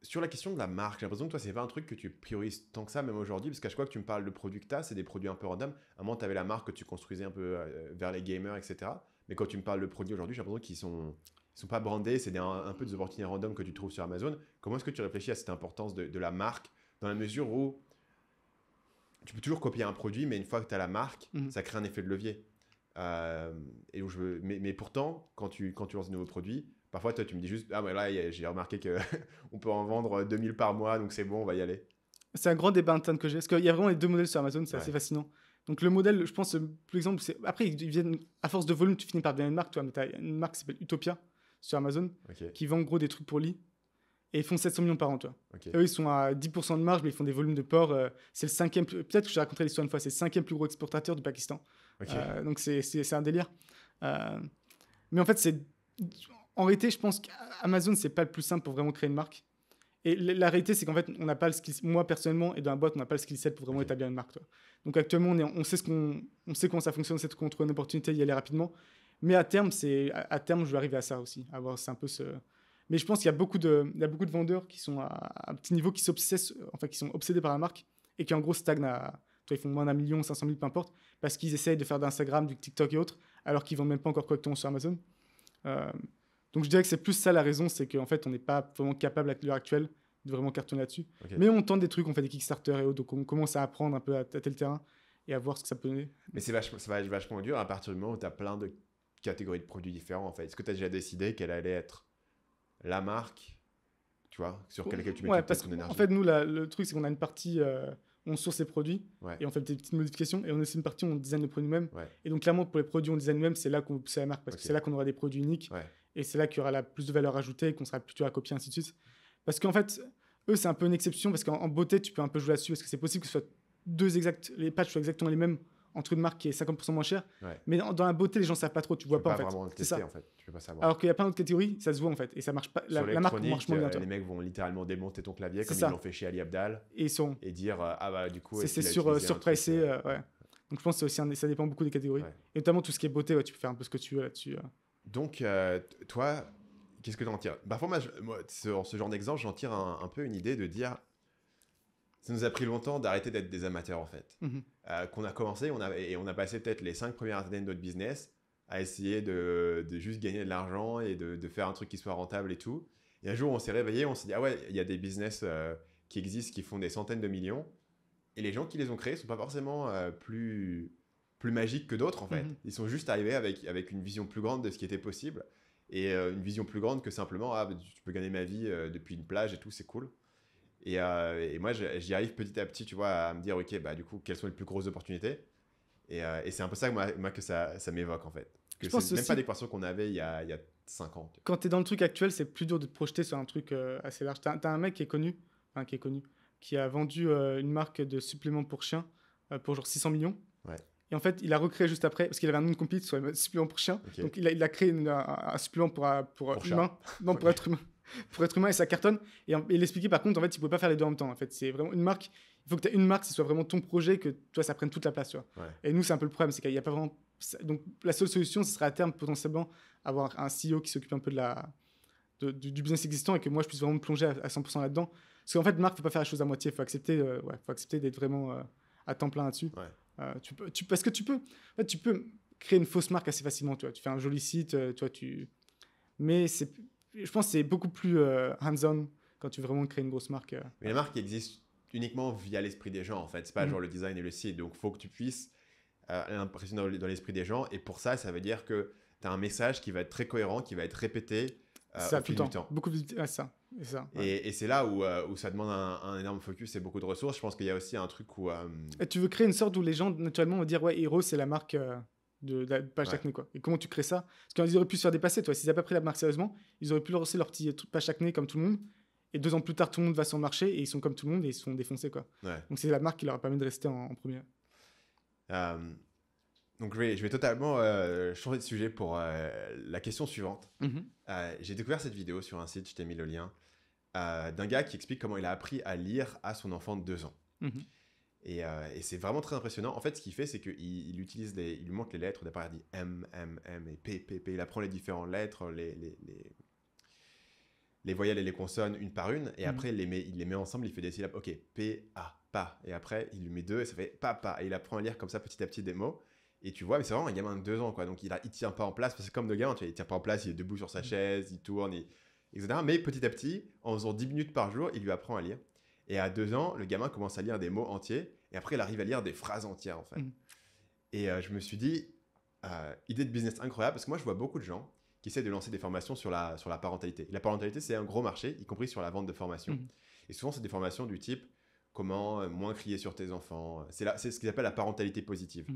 sur la question de la marque, j'ai l'impression que toi, c'est pas un truc que tu priorises tant que ça, même aujourd'hui, parce qu'à chaque fois que tu me parles de produits que tu as, c'est des produits un peu random. À un moment, tu avais la marque que tu construisais un peu vers les gamers, etc. Mais quand tu me parles de produits aujourd'hui, j'ai l'impression qu'ils sont pas brandés, c'est un peu des opportunités random que tu trouves sur Amazon. Comment est-ce que tu réfléchis à cette importance de la marque, dans la mesure où tu peux toujours copier un produit, mais une fois que tu as la marque, ça crée un effet de levier. Mais pourtant, quand tu lances un nouveau produit, parfois, toi, tu me dis juste, ah, mais là, j'ai remarqué qu'on peut en vendre 2000 par mois, donc c'est bon, on va y aller. C'est un grand débat interne que j'ai, parce qu'il y a vraiment les deux modèles sur Amazon, c'est assez fascinant. Donc, le modèle, je pense, plus exemple, c'est. Après, ils viennent, à force de volume, tu finis par devenir une marque, toi, mais tu as une marque qui s'appelle Utopia sur Amazon, qui vend en gros des trucs pour lit, et ils font 700 millions par an, toi. Et eux, ils sont à 10% de marge, mais ils font des volumes de port. C'est le 5e, peut-être que je te raconterai l'histoire une fois, c'est le 5e plus gros exportateur du Pakistan. Donc, c'est un délire. Mais en fait, en réalité, je pense qu'Amazon, c'est pas le plus simple pour vraiment créer une marque. Et la réalité, c'est qu'en fait, on n'a pas le skill. Moi, personnellement, et dans la boîte, on n'a pas le skill set pour vraiment établir une marque, toi. Donc, actuellement, on sait comment ça fonctionne, on sait qu'on trouve une opportunité d'y aller rapidement. Mais à terme, je vais arriver à ça aussi. C'est un peu ce. Mais je pense qu'il y a beaucoup de vendeurs qui sont à un petit niveau, qui sont obsédés par la marque et qui, en gros, stagnent Toi, ils font moins d'1 million, 500 000, peu importe, parce qu'ils essayent de faire d'Instagram, du TikTok et autres, alors qu'ils ne vendent même pas encore correctement sur Amazon. Donc, je dirais que c'est plus ça la raison, c'est qu'en fait, on n'est pas vraiment capable, à l'heure actuelle, de vraiment cartonner là-dessus. Mais on tente des trucs, on fait des Kickstarter et autres, donc on commence à apprendre un peu à tâter le terrain et à voir ce que ça peut donner. Mais ça va être vachement dur à partir du moment où tu as plein de catégories de produits différents, en fait. Est-ce que tu as déjà décidé quelle allait être la marque, tu vois, sur laquelle tu mets toute ton énergie? En fait, nous, le truc, c'est qu'on a une partie, on source les produits et on fait des petites modifications, et on a aussi une partie où on design les produits nous-mêmes. Et donc, clairement, pour les produits on design nous-mêmes, c'est là qu'on va pousser la marque, parce que c'est là qu'on aura des produits uniques, et c'est là qu'il y aura la plus de valeur ajoutée et qu'on sera plutôt à copier, ainsi de suite. Parce qu'en fait, eux, c'est un peu une exception, parce qu'en beauté, tu peux un peu jouer là-dessus, parce que c'est possible que les patchs soient exactement les mêmes entre une marque qui est 50% moins chère. Ouais. Mais dans la beauté, les gens savent pas trop, tu vois pas en fait. Vraiment le C'est ça. tester, en fait. Tu peux pas savoir. Alors qu'il y a plein d'autres catégories, ça se voit en fait. Et ça marche pas. Sur La marque marche moins bien, l'électronique, toi. les mecs vont littéralement démonter ton clavier C'est comme ça. ils l'ont fait chez Ali Abdaal Et ils sont. et dire ah bah du coup C'est est-ce qu'il a utilisé un truc, surpricé. Ouais. Donc je pense que c'est aussi ça dépend beaucoup des catégories. Ouais. Et notamment tout ce qui est beauté, ouais, tu peux faire un peu ce que tu veux là-dessus. Donc toi, qu'est-ce que tu en tires? Parfois moi ce genre d'exemple, j'en tire un peu une idée de dire ça nous a pris longtemps d'arrêter d'être des amateurs en fait. Qu'on a commencé, on a passé peut-être les 5 premières années de notre business à essayer de juste gagner de l'argent et de faire un truc qui soit rentable et tout. Et un jour, on s'est réveillé, on s'est dit, ah ouais, il y a des business qui existent, qui font des centaines de millions. Et les gens qui les ont créés ne sont pas forcément plus magiques que d'autres en fait. Ils sont juste arrivés avec une vision plus grande de ce qui était possible. Et une vision plus grande que simplement, ah, tu peux gagner ma vie depuis une plage et tout, c'est cool. Et moi, j'y arrive petit à petit, tu vois, à me dire, ok, bah du coup, quelles sont les plus grosses opportunités? Et c'est un peu ça que ça m'évoque, en fait. Que c'est même pas l'équation qu'on avait il y a 5 ans. Quand tu es dans le truc actuel, c'est plus dur de te projeter sur un truc assez large. T'as un mec qui est connu, qui a vendu une marque de suppléments pour chiens pour genre 600 millions. Ouais. Et en fait, il a recréé juste après, parce qu'il avait un nom de compete sur les suppléments pour chiens. Okay. Donc il a créé un supplément pour humain. Non, pour être humain. Pour être humain, et ça cartonne. Et il expliquait par contre, en fait, il ne pouvait pas faire les deux en même temps. En fait, c'est vraiment une marque. Il faut que tu aies une marque, ce soit vraiment ton projet, que toi, ça prenne toute la place. Tu vois. Ouais. Et nous, c'est un peu le problème, c'est qu'il n'y a pas vraiment. Donc la seule solution, ce serait à terme potentiellement avoir un CEO qui s'occupe un peu du business existant et que moi, je puisse vraiment me plonger à 100% là-dedans. Parce qu'en fait, marque, il ne faut pas faire les choses à moitié. Il faut accepter d'être vraiment à temps plein là-dessus. Ouais. Parce que tu peux créer une fausse marque assez facilement. Tu fais un joli site, mais je pense que c'est beaucoup plus hands-on quand tu veux vraiment créer une grosse marque. Mais la marque existe uniquement via l'esprit des gens, en fait. C'est pas genre le design et le site. Donc, il faut que tu puisses impressionner dans l'esprit des gens. Et pour ça, ça veut dire que tu as un message qui va être très cohérent, qui va être répété au fil du temps. Beaucoup de ça. Ouais. Et c'est là où ça demande un énorme focus et beaucoup de ressources. Je pense qu'il y a aussi un truc où... Et tu veux créer une sorte où les gens, naturellement, vont dire « Ouais, Hero, c'est la marque... de la page d'acné, quoi. Et comment tu crées ça? Parce qu'ils auraient pu se faire dépasser, toi. S'ils n'avaient pas pris la marque sérieusement, ils auraient pu lancer leur petit page acné comme tout le monde. Et 2 ans plus tard, tout le monde va sur le marché et ils sont comme tout le monde et ils se font défoncer, quoi. Ouais. Donc c'est la marque qui leur a permis de rester en premier. Donc je vais totalement changer de sujet pour la question suivante. J'ai découvert cette vidéo sur un site, je t'ai mis le lien, d'un gars qui explique comment il a appris à lire à son enfant de 2 ans. Et c'est vraiment très impressionnant. En fait, ce qu'il fait, c'est qu'il utilise il lui montre les lettres. Au départ, il dit M, M, M et P, P, P. Il apprend les différentes lettres, les voyelles et les consonnes une par une. Et après, il les met ensemble. Il fait des syllabes. Ok, P, A, pa. Et après, il lui met 2 et ça fait papa. Et il apprend à lire comme ça petit à petit des mots. Et tu vois, mais c'est vraiment un gamin de 2 ans, quoi. Donc, il tient pas en place. Parce que comme de gamin, il tient pas en place. Il est debout sur sa chaise, il tourne, etc. Mais petit à petit, en faisant 10 minutes par jour, il lui apprend à lire. Et à 2 ans, le gamin commence à lire des mots entiers. Et après, il arrive à lire des phrases entières, en fait. Et je me suis dit, idée de business incroyable. Parce que moi, je vois beaucoup de gens qui essaient de lancer des formations sur la parentalité. Et la parentalité, c'est un gros marché, y compris sur la vente de formations. Et souvent, c'est des formations du type comment moins crier sur tes enfants. C'est ce qu'ils appellent la parentalité positive.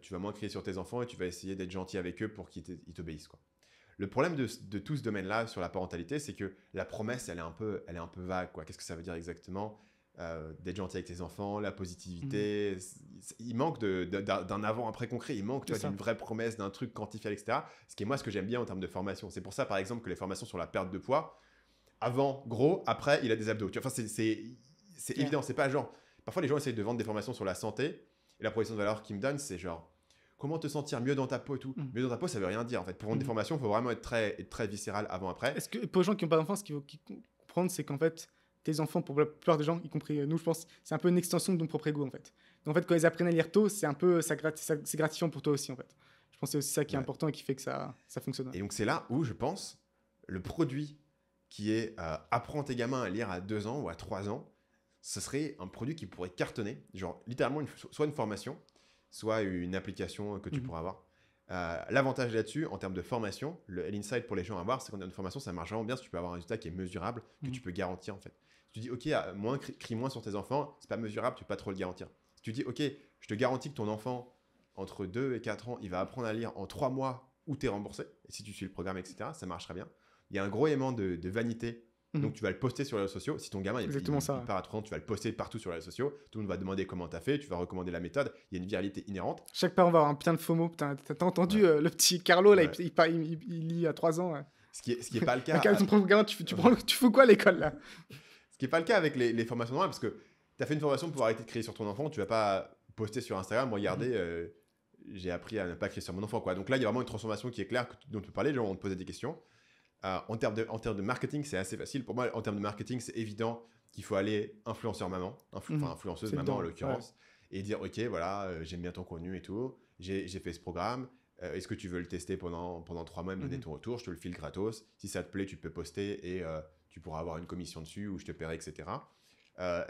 Tu vas moins crier sur tes enfants et tu vas essayer d'être gentil avec eux pour qu'ils t'obéissent, quoi. Le problème de tout ce domaine-là sur la parentalité, c'est que la promesse, elle est un peu vague, quoi. Qu'est-ce que ça veut dire exactement d'être gentil avec tes enfants, la positivité. Il manque d'un avant-après concret. Il manque d'une vraie promesse, d'un truc quantifiable, etc. Ce qui est moi ce que j'aime bien en termes de formation. C'est pour ça, par exemple, que les formations sur la perte de poids, avant, gros, après, il a des abdos. Tu vois, enfin, c'est évident. C'est pas genre... Parfois, les gens essayent de vendre des formations sur la santé. Et la proposition de valeur qu'ils me donnent, c'est genre... Comment te sentir mieux dans ta peau et tout. Mieux dans ta peau, ça veut rien dire en fait. Pour vendre des formations, il faut vraiment être très viscéral avant-après. Est-ce que pour les gens qui n'ont pas d'enfants, ce qu'il faut comprendre, c'est qu'en fait, tes enfants, pour la plupart des gens, y compris nous, je pense, c'est un peu une extension de ton propre ego en fait. Donc en fait, quand ils apprennent à lire tôt, c'est un peu, c'est gratifiant pour toi aussi en fait. Je pense que c'est aussi ça qui est important et qui fait que ça fonctionne. Et donc c'est là où je pense le produit qui est apprends tes gamins à lire à 2 ans ou à 3 ans, ce serait un produit qui pourrait cartonner, genre littéralement soit une formation, soit une application que tu pourras avoir. L'avantage là-dessus, en termes de formation, l'insight pour les gens à avoir, c'est qu'en termes de formation, ça marche vraiment bien si tu peux avoir un résultat qui est mesurable, que tu peux garantir en fait. Si tu dis, ok, crie moins sur tes enfants, c'est pas mesurable, tu peux pas trop le garantir. Si tu dis, ok, je te garantis que ton enfant, entre 2 et 4 ans, il va apprendre à lire en 3 mois où tu es remboursé, et si tu suis le programme, etc., ça marchera bien. Il y a un gros aimant de vanité Donc, tu vas le poster sur les réseaux sociaux. Si ton gamin il part à 3 ans, tu vas le poster partout sur les réseaux sociaux. Tout le monde va demander comment tu as fait. Tu vas recommander la méthode. Il y a une viralité inhérente. Chaque parent va avoir un putain de FOMO. Putain, t'as entendu le petit Carlo, là, il lit à 3 ans. Ce qui est pas le cas. Ton propre gamin, tu fais quoi à l'école, là? Ce qui n'est pas le cas avec les formations normales, parce que tu as fait une formation pour arrêter de crier sur ton enfant. Tu vas pas poster sur Instagram, regardez, j'ai appris à ne pas crier sur mon enfant, quoi. Donc là, il y a vraiment une transformation qui est claire dont tu peux parler. Les gens vont te poser des questions. En termes de marketing, c'est assez facile. Pour moi, en termes de marketing, c'est évident qu'il faut aller influenceur maman, influenceuse maman en l'occurrence, et dire ok, voilà, j'aime bien ton contenu et tout, j'ai fait ce programme, est-ce que tu veux le tester pendant 3 mois et me donner ton retour, je te le file gratos, si ça te plaît, tu peux poster et tu pourras avoir une commission dessus ou je te paierai, etc.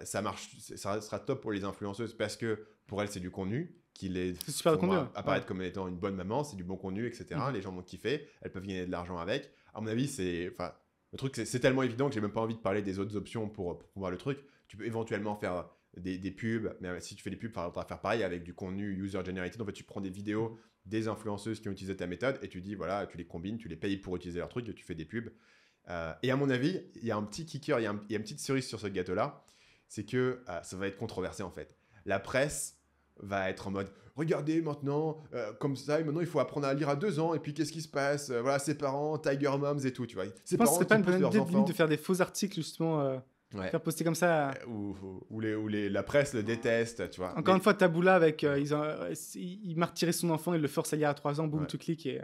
Ça marche, ça sera top pour les influenceuses parce que pour elles, c'est du contenu qui les font apparaître comme étant une bonne maman, c'est du bon contenu, etc. Les gens vont kiffer, elles peuvent gagner de l'argent avec. À mon avis, le truc, c'est tellement évident que j'ai même pas envie de parler des autres options pour voir le truc. Tu peux éventuellement faire des pubs, mais si tu fais des pubs, tu vas faire pareil avec du contenu user-generated. En fait, tu prends des vidéos des influenceuses qui ont utilisé ta méthode et tu dis, voilà, tu les combines, tu les payes pour utiliser leur truc et tu fais des pubs. Et à mon avis, il y a un petit kicker, il y a une petite cerise sur ce gâteau-là, c'est que ça va être controversé en fait. La presse va être en mode regardez maintenant comme ça et maintenant il faut apprendre à lire à 2 ans et puis qu'est-ce qui se passe, voilà ses parents Tiger Moms et tout, tu vois, je pense que ce serait pas une bonne idée de faire des faux articles justement faire poster comme ça où la presse le déteste, tu vois. Encore une fois Taboola avec il martyrait son enfant, il le force à lire à 3 ans, boum, tu cliques et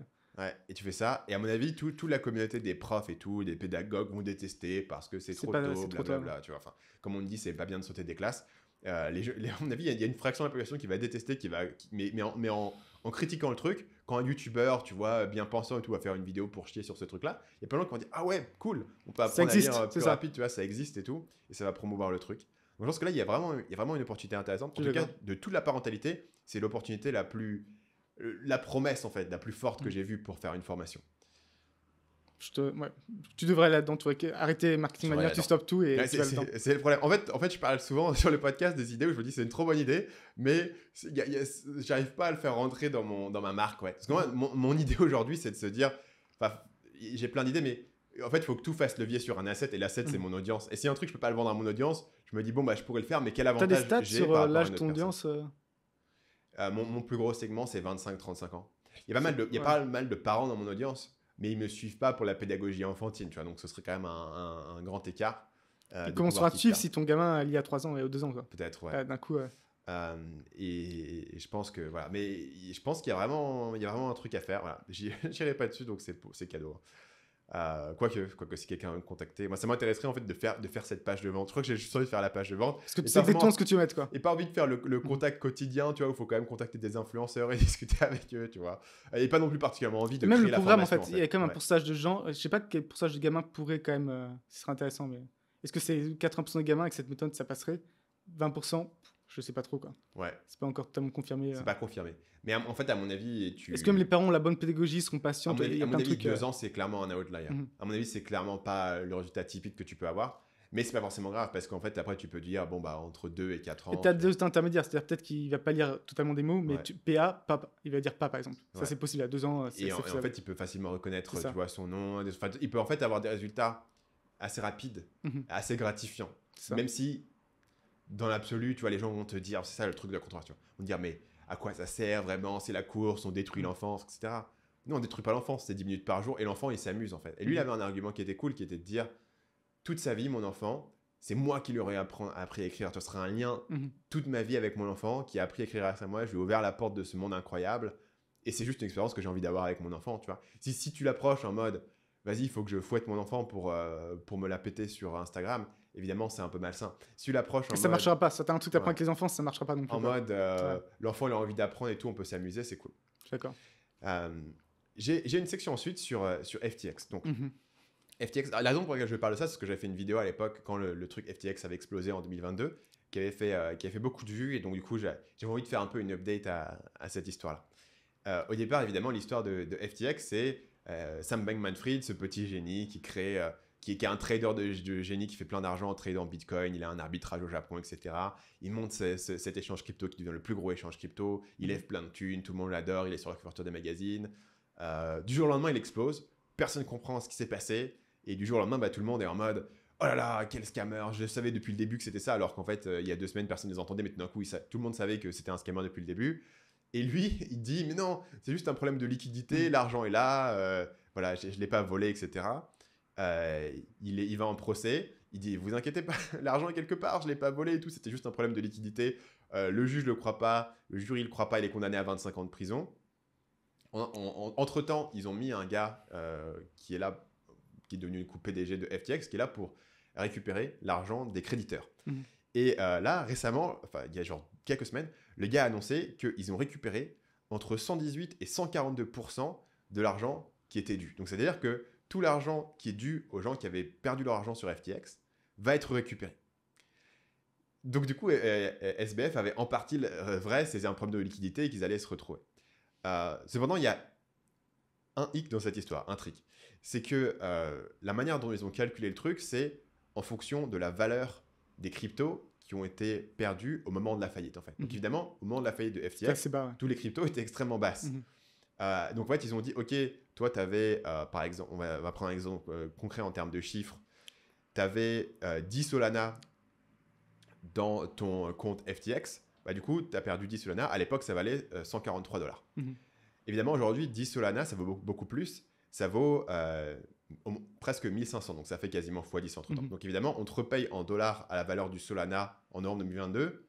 tu fais ça et à mon avis toute la communauté des profs et tout, des pédagogues vont détester parce que c'est trop tôt, blablabla, tu vois, enfin comme on dit c'est pas bien de sauter des classes. À mon avis, il y a une fraction de la population qui va détester, mais en critiquant le truc, quand un youtubeur, tu vois, bien pensant et tout, va faire une vidéo pour chier sur ce truc-là, il y a plein de gens qui vont dire ah ouais, cool, on peut apprendre à lire plus rapide, tu vois, ça existe et tout, et ça va promouvoir le truc. Donc je pense que là, il y a vraiment une opportunité intéressante. En tout cas, de toute la parentalité, c'est l'opportunité la promesse en fait, la plus forte que j'ai vue pour faire une formation. Tu devrais aller là-dedans, tu vois, arrêter Marketing Mania, tu stoppes tout et tu vas là-dedans. C'est le problème. En fait, je parle souvent sur le podcast des idées où je me dis c'est une trop bonne idée, mais j'arrive pas à le faire rentrer dans ma marque. Ouais. Parce que moi, mon idée aujourd'hui, c'est de se dire, j'ai plein d'idées, mais en fait, il faut que tout fasse levier sur un asset et l'asset, c'est mon audience. Et si un truc, je peux pas le vendre à mon audience, je me dis, bon, bah, je pourrais le faire, mais quel avantage j'ai? T'as des stats sur l'âge de ton audience mon plus gros segment, c'est 25-35 ans. Il y a pas mal de parents dans mon audience, mais ils me suivent pas pour la pédagogie enfantine, tu vois, donc ce serait quand même un grand écart. Comment sera-tu suivre si ton gamin lit à 3 ans et aux 2 ans, quoi? Peut-être, ouais. D'un coup, et je pense que, voilà, mais je pense qu'il y a vraiment un truc à faire, voilà. J'irai pas dessus, donc c'est cadeau. Quoique si quelqu'un veut me contacter, moi ça m'intéresserait en fait de faire cette page de vente. Je crois que j'ai juste envie de faire la page de vente. Parce que tu sais exactement ce que tu veux mettre, quoi. Et pas envie de faire le contact quotidien, tu vois, où il faut quand même contacter des influenceurs et discuter avec eux, tu vois. Et pas non plus particulièrement envie de créer la formation. Même le programme, en fait, il y a quand même un pourcentage de gens, je sais pas quel pourcentage de gamins pourrait quand même, ce serait intéressant, mais est-ce que c'est 80% de gamins avec cette méthode, ça passerait? 20%, je sais pas trop, quoi. Ouais. C'est pas encore totalement confirmé. C'est pas confirmé. Mais en fait, à mon avis, est-ce que même les parents ont la bonne pédagogie, seront patients? À mon avis, 2 ans, c'est clairement un outlier. À mon avis, c'est clairement pas le résultat typique que tu peux avoir. Mais c'est pas forcément grave parce qu'en fait, après, tu peux dire, bon, bah, entre 2 et 4 ans. Et tu as 2 intermédiaires, c'est-à-dire peut-être qu'il va pas lire totalement des mots, mais PA, papa, il va dire pas, par exemple. Ça, c'est possible à 2 ans. Et en fait, il peut facilement reconnaître, tu vois, son nom. Enfin, il peut en fait avoir des résultats assez rapides, assez gratifiants. Même si, dans l'absolu, tu vois, les gens vont te dire, c'est ça le truc de la controversion, vont te dire, mais à quoi ça sert vraiment? C'est la course, on détruit l'enfance, etc. Non, on détruit pas l'enfance, c'est 10 minutes par jour et l'enfant il s'amuse en fait. Et lui il avait un argument qui était cool, qui était de dire toute sa vie, mon enfant, c'est moi qui lui aurais appris à écrire. Ce sera un lien toute ma vie avec mon enfant qui a appris à écrire grâce à moi. Je lui ai ouvert la porte de ce monde incroyable et c'est juste une expérience que j'ai envie d'avoir avec mon enfant, tu vois. Si tu l'approches en mode vas-y, il faut que je fouette mon enfant pour me la péter sur Instagram. Évidemment, c'est un peu malsain. Si tu l'approches en mode... Ça marchera pas. Ça, t'as un truc à apprendre avec les enfants, ça marchera pas non plus. En mode, l'enfant, il a envie d'apprendre et tout, on peut s'amuser, c'est cool. D'accord. J'ai une section ensuite sur FTX. Donc, FTX, la raison pour laquelle je parle de ça, c'est que j'avais fait une vidéo à l'époque quand le truc FTX avait explosé en 2022, qui avait fait beaucoup de vues. Et donc, du coup, j'avais envie de faire un peu une update à cette histoire-là. Au départ, évidemment, l'histoire de FTX, c'est Sam Bankman-Fried, ce petit génie qui crée... qui est un trader de génie qui fait plein d'argent en tradant Bitcoin, il a un arbitrage au Japon, etc. Il monte cet échange crypto qui devient le plus gros échange crypto, il lève plein de thunes, tout le monde l'adore, il est sur la couverture des magazines. Du jour au lendemain, il explose, personne ne comprend ce qui s'est passé, et du jour au lendemain, tout le monde est en mode oh là là, quel scammer, je savais depuis le début que c'était ça, alors qu'en fait, il y a 2 semaines, personne ne les entendait, mais tout d'un coup, tout le monde savait que c'était un scammer depuis le début. Et lui, il dit, mais non, c'est juste un problème de liquidité, l'argent est là, voilà, je ne l'ai pas volé, etc. Il va en procès, il dit, vous inquiétez pas, l'argent est quelque part, je ne l'ai pas volé et tout, c'était juste un problème de liquidité. Le juge ne le croit pas, le jury ne le croit pas, il est condamné à 25 ans de prison. Entre-temps, ils ont mis un gars qui est là, qui est devenu une coupe PDG de FTX, qui est là pour récupérer l'argent des créditeurs. Et là, récemment, enfin, il y a genre quelques semaines, le gars a annoncé qu'ils ont récupéré entre 118 et 142% de l'argent qui était dû. Donc, c'est-à-dire que tout l'argent qui est dû aux gens qui avaient perdu leur argent sur FTX va être récupéré. Donc, du coup, SBF avait en partie vrai, c'était un problème de liquidité et qu'ils allaient se retrouver. Cependant, il y a un hic dans cette histoire, un trick. C'est que la manière dont ils ont calculé le truc, c'est en fonction de la valeur des cryptos qui ont été perdus au moment de la faillite, en fait. Donc, évidemment, au moment de la faillite de FTX, tous les cryptos étaient extrêmement basses. Donc, en fait, ils ont dit, OK, toi, tu avais, par exemple, on va prendre un exemple concret en termes de chiffres, tu avais 10 Solana dans ton compte FTX, bah, du coup, tu as perdu 10 Solana. À l'époque, ça valait $143. Évidemment, aujourd'hui, 10 Solana, ça vaut beaucoup plus. Ça vaut presque 1500, donc ça fait quasiment x10 entre-temps. Donc évidemment, on te repaye en dollars à la valeur du Solana en novembre 2022,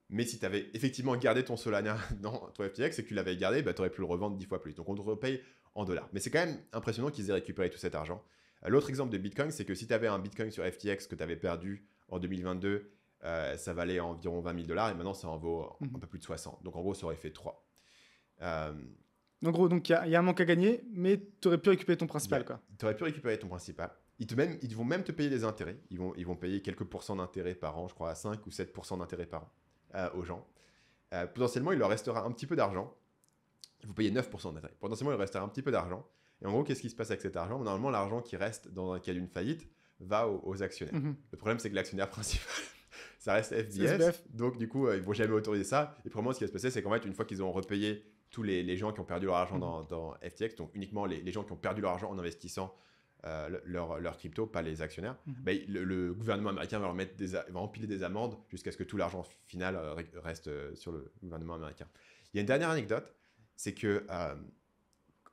mais si tu avais effectivement gardé ton Solana dans ton FTX et que tu l'avais gardé, bah, tu aurais pu le revendre 10 fois plus. Donc on te repaye en dollars. Mais c'est quand même impressionnant qu'ils aient récupéré tout cet argent. L'autre exemple de Bitcoin, c'est que si tu avais un Bitcoin sur FTX que tu avais perdu en 2022, ça valait environ $20 000 et maintenant ça en vaut un peu plus de 60. Donc en gros, ça aurait fait 3. En gros, il y a un manque à gagner, mais tu aurais pu récupérer ton principal. Tu aurais pu récupérer ton principal. Ils vont même te payer des intérêts. Ils vont payer quelques pourcents d'intérêts par an, je crois à 5 ou 7% d'intérêts par an aux gens. Potentiellement, il leur restera un petit peu d'argent. Vous payez 9% d'intérêt. Potentiellement, il restera un petit peu d'argent. Et en gros, qu'est-ce qui se passe avec cet argent? Normalement, l'argent qui reste dans le cas d'une faillite va aux actionnaires. Le problème, c'est que l'actionnaire principal, ça reste FBS. Donc, du coup, ils ne vont jamais autoriser ça. Et probablement, ce qui va se passer, c'est qu'en fait, une fois qu'ils ont repayé tous les gens qui ont perdu leur argent dans FTX, donc uniquement les gens qui ont perdu leur argent en investissant leur crypto, pas les actionnaires, le gouvernement américain va va empiler des amendes jusqu'à ce que tout l'argent final reste sur le gouvernement américain. Il y a une dernière anecdote, c'est que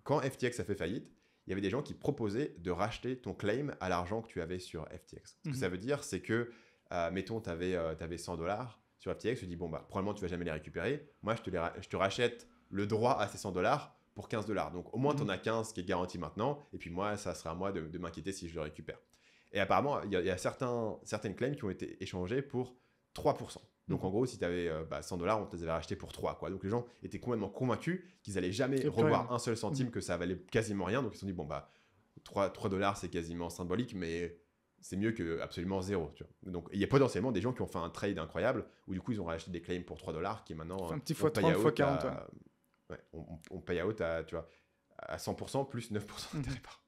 quand FTX a fait faillite, il y avait des gens qui proposaient de racheter ton claim à l'argent que tu avais sur FTX. Ce que ça veut dire, c'est que, mettons, tu avais $100 sur FTX, tu dis, bon, bah, probablement tu vas jamais les récupérer. Moi, je te rachète le droit à ces $100 pour $15. Donc, au moins, tu en as 15 qui est garanti maintenant. Et puis, moi, ça sera à moi de m'inquiéter si je le récupère. Et apparemment, il y a certaines claims qui ont été échangées pour 3%. Donc, en gros, si tu avais $100, on te les avait rachetés pour 3. Quoi. Donc, les gens étaient complètement convaincus qu'ils n'allaient jamais revoir un seul centime, que ça valait quasiment rien. Donc, ils se sont dit, bon, bah, $3, c'est quasiment symbolique, mais c'est mieux que absolument zéro. Tu vois. Donc, il y a potentiellement des gens qui ont fait un trade incroyable où, du coup, ils ont racheté des claims pour $3 qui est maintenant. Un petit fois 30, fois 40. On paye out à 100% plus 9% d'intérêt par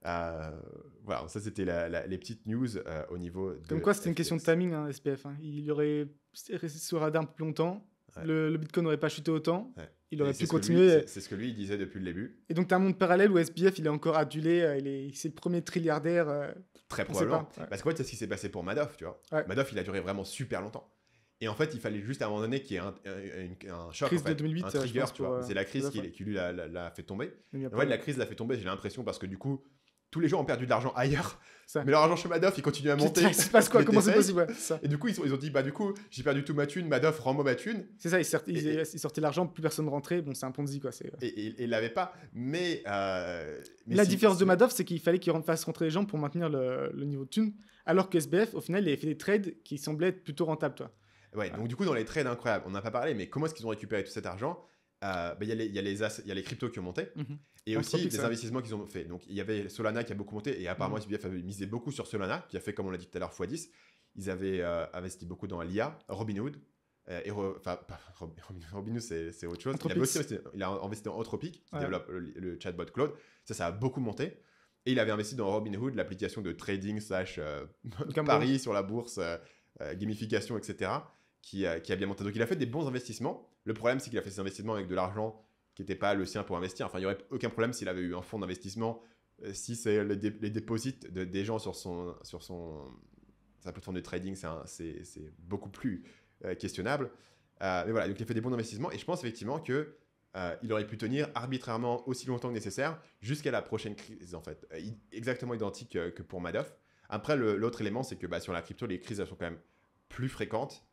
an. Voilà, ça c'était les petites news au niveau de. Comme quoi, c'était une question de timing, hein, SPF. Hein. Il aurait resté sur le radar un peu plus longtemps. Ouais. Le Bitcoin n'aurait pas chuté autant. Ouais. Il aurait pu continuer. C'est ce que lui il disait depuis le début. Et donc, tu as un monde parallèle où SBF il est encore adulé. C'est le premier trilliardaire. Très probablement. Parce qu'en fait, c'est ce qui s'est passé pour Madoff. Tu vois. Ouais. Madoff, il a duré vraiment super longtemps. Et en fait, il fallait juste à un moment donné qu'il y ait un choc, crise en fait, de 2008, un trigger, tu vois. C'est la crise qui lui l'a fait tomber. En fait, la crise l'a fait tomber, j'ai l'impression, parce que du coup, tous les gens ont perdu de l'argent ailleurs. Ça. Mais leur argent chez Madoff, il continue à monter. Il se passe quoi? Comment c'est possible? Et du coup, ils ont dit, bah du coup, j'ai perdu toute ma thune, Madoff, rends-moi ma thune. C'est ça, il sortait l'argent, plus personne ne rentrait. Bon, c'est un Ponzi, quoi. Et il l'avait pas. Mais la différence de Madoff, c'est qu'il fallait qu'il fasse rentrer les gens pour maintenir le niveau de thune. Alors que SBF, au final, il avait fait des trades qui semblaient être plutôt rentables, toi. Ouais, donc du coup, dans les trades incroyables, on n'a pas parlé, mais comment est-ce qu'ils ont récupéré tout cet argent? Il y a les cryptos qui ont monté et aussi des investissements qu'ils ont fait. Donc, il y avait Solana qui a beaucoup monté et apparemment, SBF avait misé beaucoup sur Solana, qui a fait, comme on l'a dit tout à l'heure, x10. Ils avaient investi beaucoup dans l'IA, Robinhood. Robinhood, c'est autre chose. Il a investi dans Anthropic, qui développe le chatbot Claude. Ça a beaucoup monté. Et il avait investi dans Robinhood, l'application de trading / pari sur la bourse, gamification, etc., qui a bien monté. Donc, il a fait des bons investissements. Le problème, c'est qu'il a fait ces investissements avec de l'argent qui n'était pas le sien pour investir. Enfin, il n'y aurait aucun problème s'il avait eu un fonds d'investissement si c'est les déposits des gens sur sa plateforme de trading, c'est beaucoup plus questionnable. Mais voilà, donc il a fait des bons investissements et je pense effectivement que il aurait pu tenir arbitrairement aussi longtemps que nécessaire jusqu'à la prochaine crise, en fait. Exactement identique que pour Madoff. Après, l'autre élément, c'est que sur la crypto, les crises elles sont quand même plus fréquentes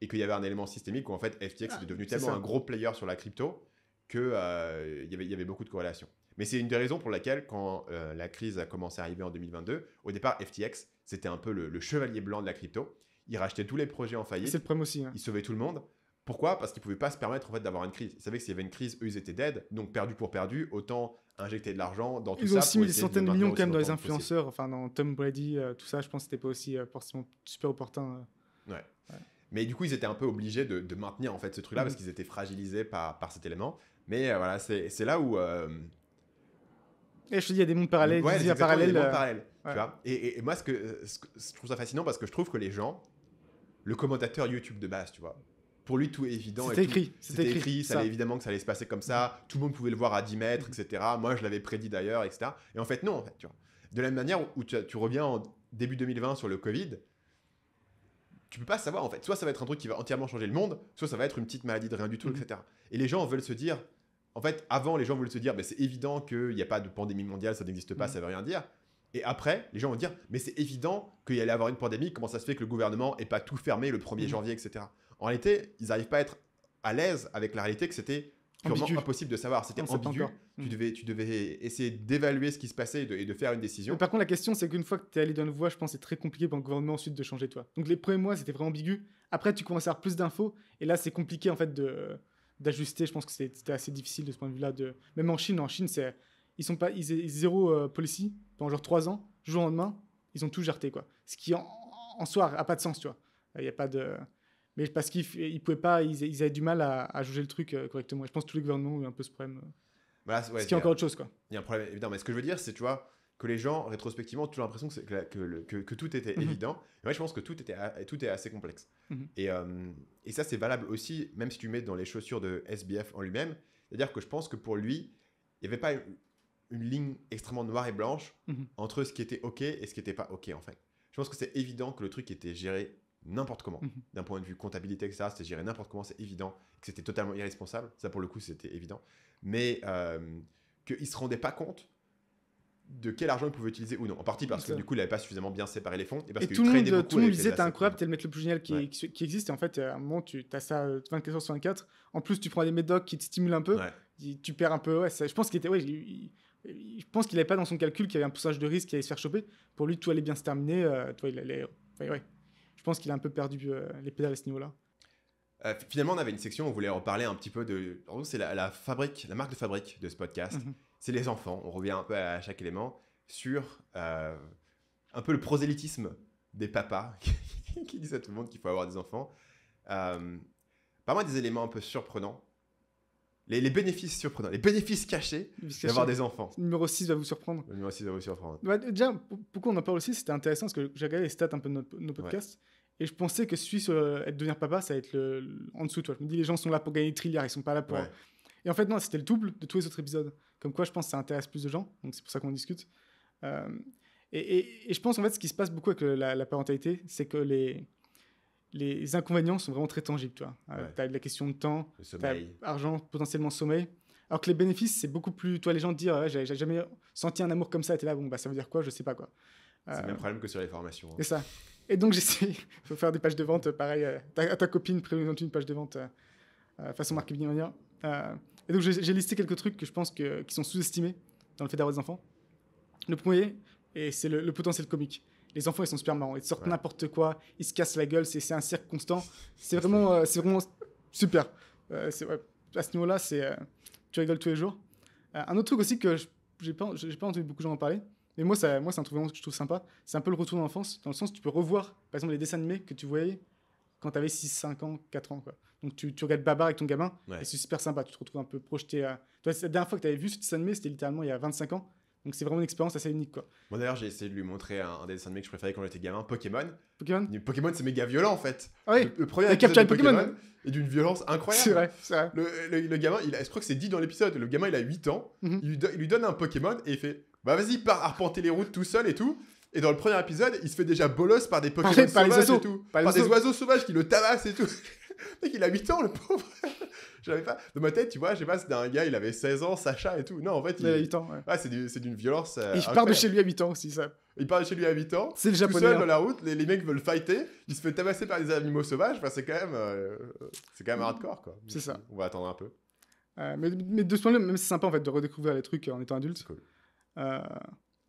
et qu'il y avait un élément systémique où en fait FTX était devenu tellement un gros player sur la crypto qu'il y avait beaucoup de corrélations. Mais c'est une des raisons pour laquelle, quand la crise a commencé à arriver en 2022, au départ, FTX, c'était un peu le chevalier blanc de la crypto. Il rachetait tous les projets en faillite. C'est le problème aussi. Hein. Il sauvait tout le monde. Pourquoi ? Parce qu'ils ne pouvaient pas se permettre en fait, d'avoir une crise. Ils savaient que s'il y avait une crise, eux, ils étaient dead. Donc, perdu pour perdu, autant injecter de l'argent dans tout ça. Ils ont aussi mis des centaines de millions quand même dans les influenceurs. Enfin, dans Tom Brady, tout ça, je pense que c'était pas aussi forcément super opportun. Ouais. Mais du coup, ils étaient un peu obligés de maintenir en fait, ce truc-là parce qu'ils étaient fragilisés par cet élément. Mais voilà, c'est là où... Et je te dis, il y a des mondes parallèles. Ouais, des mondes parallèles. Tu vois et moi, je trouve ça fascinant parce que je trouve que les gens, le commentateur YouTube de base, tu vois, pour lui, tout est évident. C'était écrit. Ça allait évidemment que ça allait se passer comme ça. Tout le monde pouvait le voir à 10 mètres, etc. Moi, je l'avais prédit d'ailleurs, etc. Et en fait, non, en fait, tu vois. De la même manière où tu reviens en début 2020 sur le Covid, tu peux pas savoir, en fait. Soit ça va être un truc qui va entièrement changer le monde, soit ça va être une petite maladie de rien du tout, etc. Et les gens veulent se dire... En fait, avant, les gens voulaient se dire, c'est évident qu'il n'y a pas de pandémie mondiale, ça n'existe pas, ça veut rien dire. Et après, les gens vont dire, mais c'est évident qu'il y allait avoir une pandémie, comment ça se fait que le gouvernement n'ait pas tout fermé le 1er janvier, etc. En réalité, ils n'arrivent pas à être à l'aise avec la réalité que c'était purement impossible de savoir. C'était ambigu. Tu devais essayer d'évaluer ce qui se passait et de faire une décision. Mais par contre, la question, c'est qu'une fois que tu es allé dans une voie, je pense que c'est très compliqué pour le gouvernement ensuite de changer toi. Donc les premiers mois, c'était vraiment ambigu. Après, tu commences à avoir plus d'infos. Et là, c'est compliqué en fait d'ajuster. Je pense que c'était assez difficile de ce point de vue-là. Même en Chine, ils zéro policy pendant genre 3 ans. Du jour au lendemain, ils ont tout jarté, quoi. Ce qui en soi a pas de sens, tu vois. Il y a pas de... Mais parce qu'ils pouvaient pas, ils avaient du mal à juger le truc correctement. Et je pense que tous les gouvernements ont eu un peu ce problème. Voilà, ce qui est encore autre chose, quoi. Il y a un problème évident. Mais ce que je veux dire, c'est, tu vois, que les gens, rétrospectivement, ont toujours l'impression que tout était évident. Et moi, je pense que tout est assez complexe. Et ça, c'est valable aussi, même si tu mets dans les chaussures de SBF en lui-même. C'est-à-dire que je pense que pour lui, il n'y avait pas une ligne extrêmement noire et blanche entre ce qui était OK et ce qui n'était pas OK, en fait. Je pense que c'est évident que le truc était géré n'importe comment. D'un point de vue comptabilité, etc., c'était géré n'importe comment, c'est évident. Que c'était totalement irresponsable. Ça, pour le coup, c'était évident. Mais qu'il ne se rendait pas compte de quel argent il pouvait utiliser ou non. En partie parce que du coup, il n'avait pas suffisamment bien séparé les fonds. Et parce tout le monde disait, t'es incroyable, t'es le mec le plus génial qui existe. Et en fait, à un moment, tu as ça 24 sur 24. En plus, tu prends des médocs qui te stimulent un peu. Tu perds un peu. Je pense qu'il était... je pense qu'il n'avait pas dans son calcul qu'il y avait un pourcentage de risque qui allait se faire choper. Pour lui, tout allait bien se terminer. Il allait... Je pense qu'il a un peu perdu les pédales à ce niveau-là. Finalement, on avait une section où on voulait reparler un petit peu de... En gros, c'est la marque de fabrique de ce podcast. C'est les enfants. On revient un peu à chaque élément sur un peu le prosélytisme des papas qui disent à tout le monde qu'il faut avoir des enfants. Parle-moi des éléments un peu surprenants. Les bénéfices surprenants, les bénéfices cachés d'avoir des enfants. Numéro 6 va vous surprendre. Le numéro 6 va vous surprendre. Déjà, pourquoi on en parle aussi, c'était intéressant parce que j'ai regardé les stats un peu de nos podcasts. Et je pensais que celui sur devenir papa, ça va être en dessous. Toi. Je me dis, les gens sont là pour gagner des trilliards, ils sont pas là pour... Et en fait, non, c'était le double de tous les autres épisodes. Comme quoi, je pense que ça intéresse plus de gens. Donc, c'est pour ça qu'on discute. Et je pense, en fait, ce qui se passe beaucoup avec la parentalité, c'est que les inconvénients sont vraiment très tangibles. Tu as la question de temps, argent, potentiellement sommeil. Alors que les bénéfices, c'est beaucoup plus... Toi, les gens te disent, j'ai jamais senti un amour comme ça. Et t'es là, ça veut dire quoi ? Je sais pas, quoi. C'est le même problème que sur les formations. C'est ça. Et donc, j'essaie... Il faut faire des pages de vente, pareil. À ta copine, présente une page de vente façon marketing manager. Et donc, j'ai listé quelques trucs que je pense qui sont sous-estimés dans le fait d'avoir des enfants. Le premier, et c'est le potentiel comique. Les enfants, ils sont super marrants. Ils sortent n'importe quoi. Ils se cassent la gueule. C'est un cirque constant. C'est vraiment super. À ce niveau-là, tu rigoles tous les jours. Un autre truc aussi que j'ai pas entendu beaucoup de gens en parler, mais moi, c'est un truc vraiment que je trouve sympa. C'est un peu le retour dans l'enfance, dans le sens où tu peux revoir, par exemple, les dessins animés que tu voyais quand tu avais 6, 5 ans, 4 ans. Quoi. Donc, tu regardes Babar avec ton gamin, et c'est super sympa. Tu te retrouves un peu projeté. Toi, la dernière fois que tu avais vu ce dessin animé, c'était littéralement il y a 25 ans. Donc, c'est vraiment une expérience assez unique. Quoi. Moi, d'ailleurs, j'ai essayé de lui montrer un des dessins animés que je préférais quand j'étais gamin, Pokémon. Pokémon, c'est méga violent, en fait. Ah oui, le premier épisode de Pokémon est d'une violence incroyable. C'est vrai. Le gamin, je crois que c'est dit dans l'épisode, le gamin, il a 8 ans, il lui donne un Pokémon et il fait... Bah vas-y, pars arpenter les routes tout seul et tout. Et dans le premier épisode, il se fait déjà bolos par des Pokémon Par les sauvages oiseaux. et tout. Par les Par des oiseaux. oiseaux sauvages qui le tabassent et tout. Mec, il a 8 ans, le pauvre. J'avais pas... Dans ma tête, tu vois, je sais pas, c'était un gars, il avait 16 ans, Sacha et tout. Non, en fait, Il a 8 ans, ouais. Ouais, c'est d'une violence. Et il part de incroyable. chez lui à 8 ans aussi, ça. Il part de chez lui à 8 ans. C'est le Tout japonais. seul hein. dans la route, les mecs veulent fighter. Il se fait tabasser par des animaux sauvages. Enfin, c'est quand même hardcore, quoi. C'est ça. On va attendre un peu. Mais de ce point de vue, même c'est sympa en fait de redécouvrir les trucs en étant adulte. C'est cool. Euh,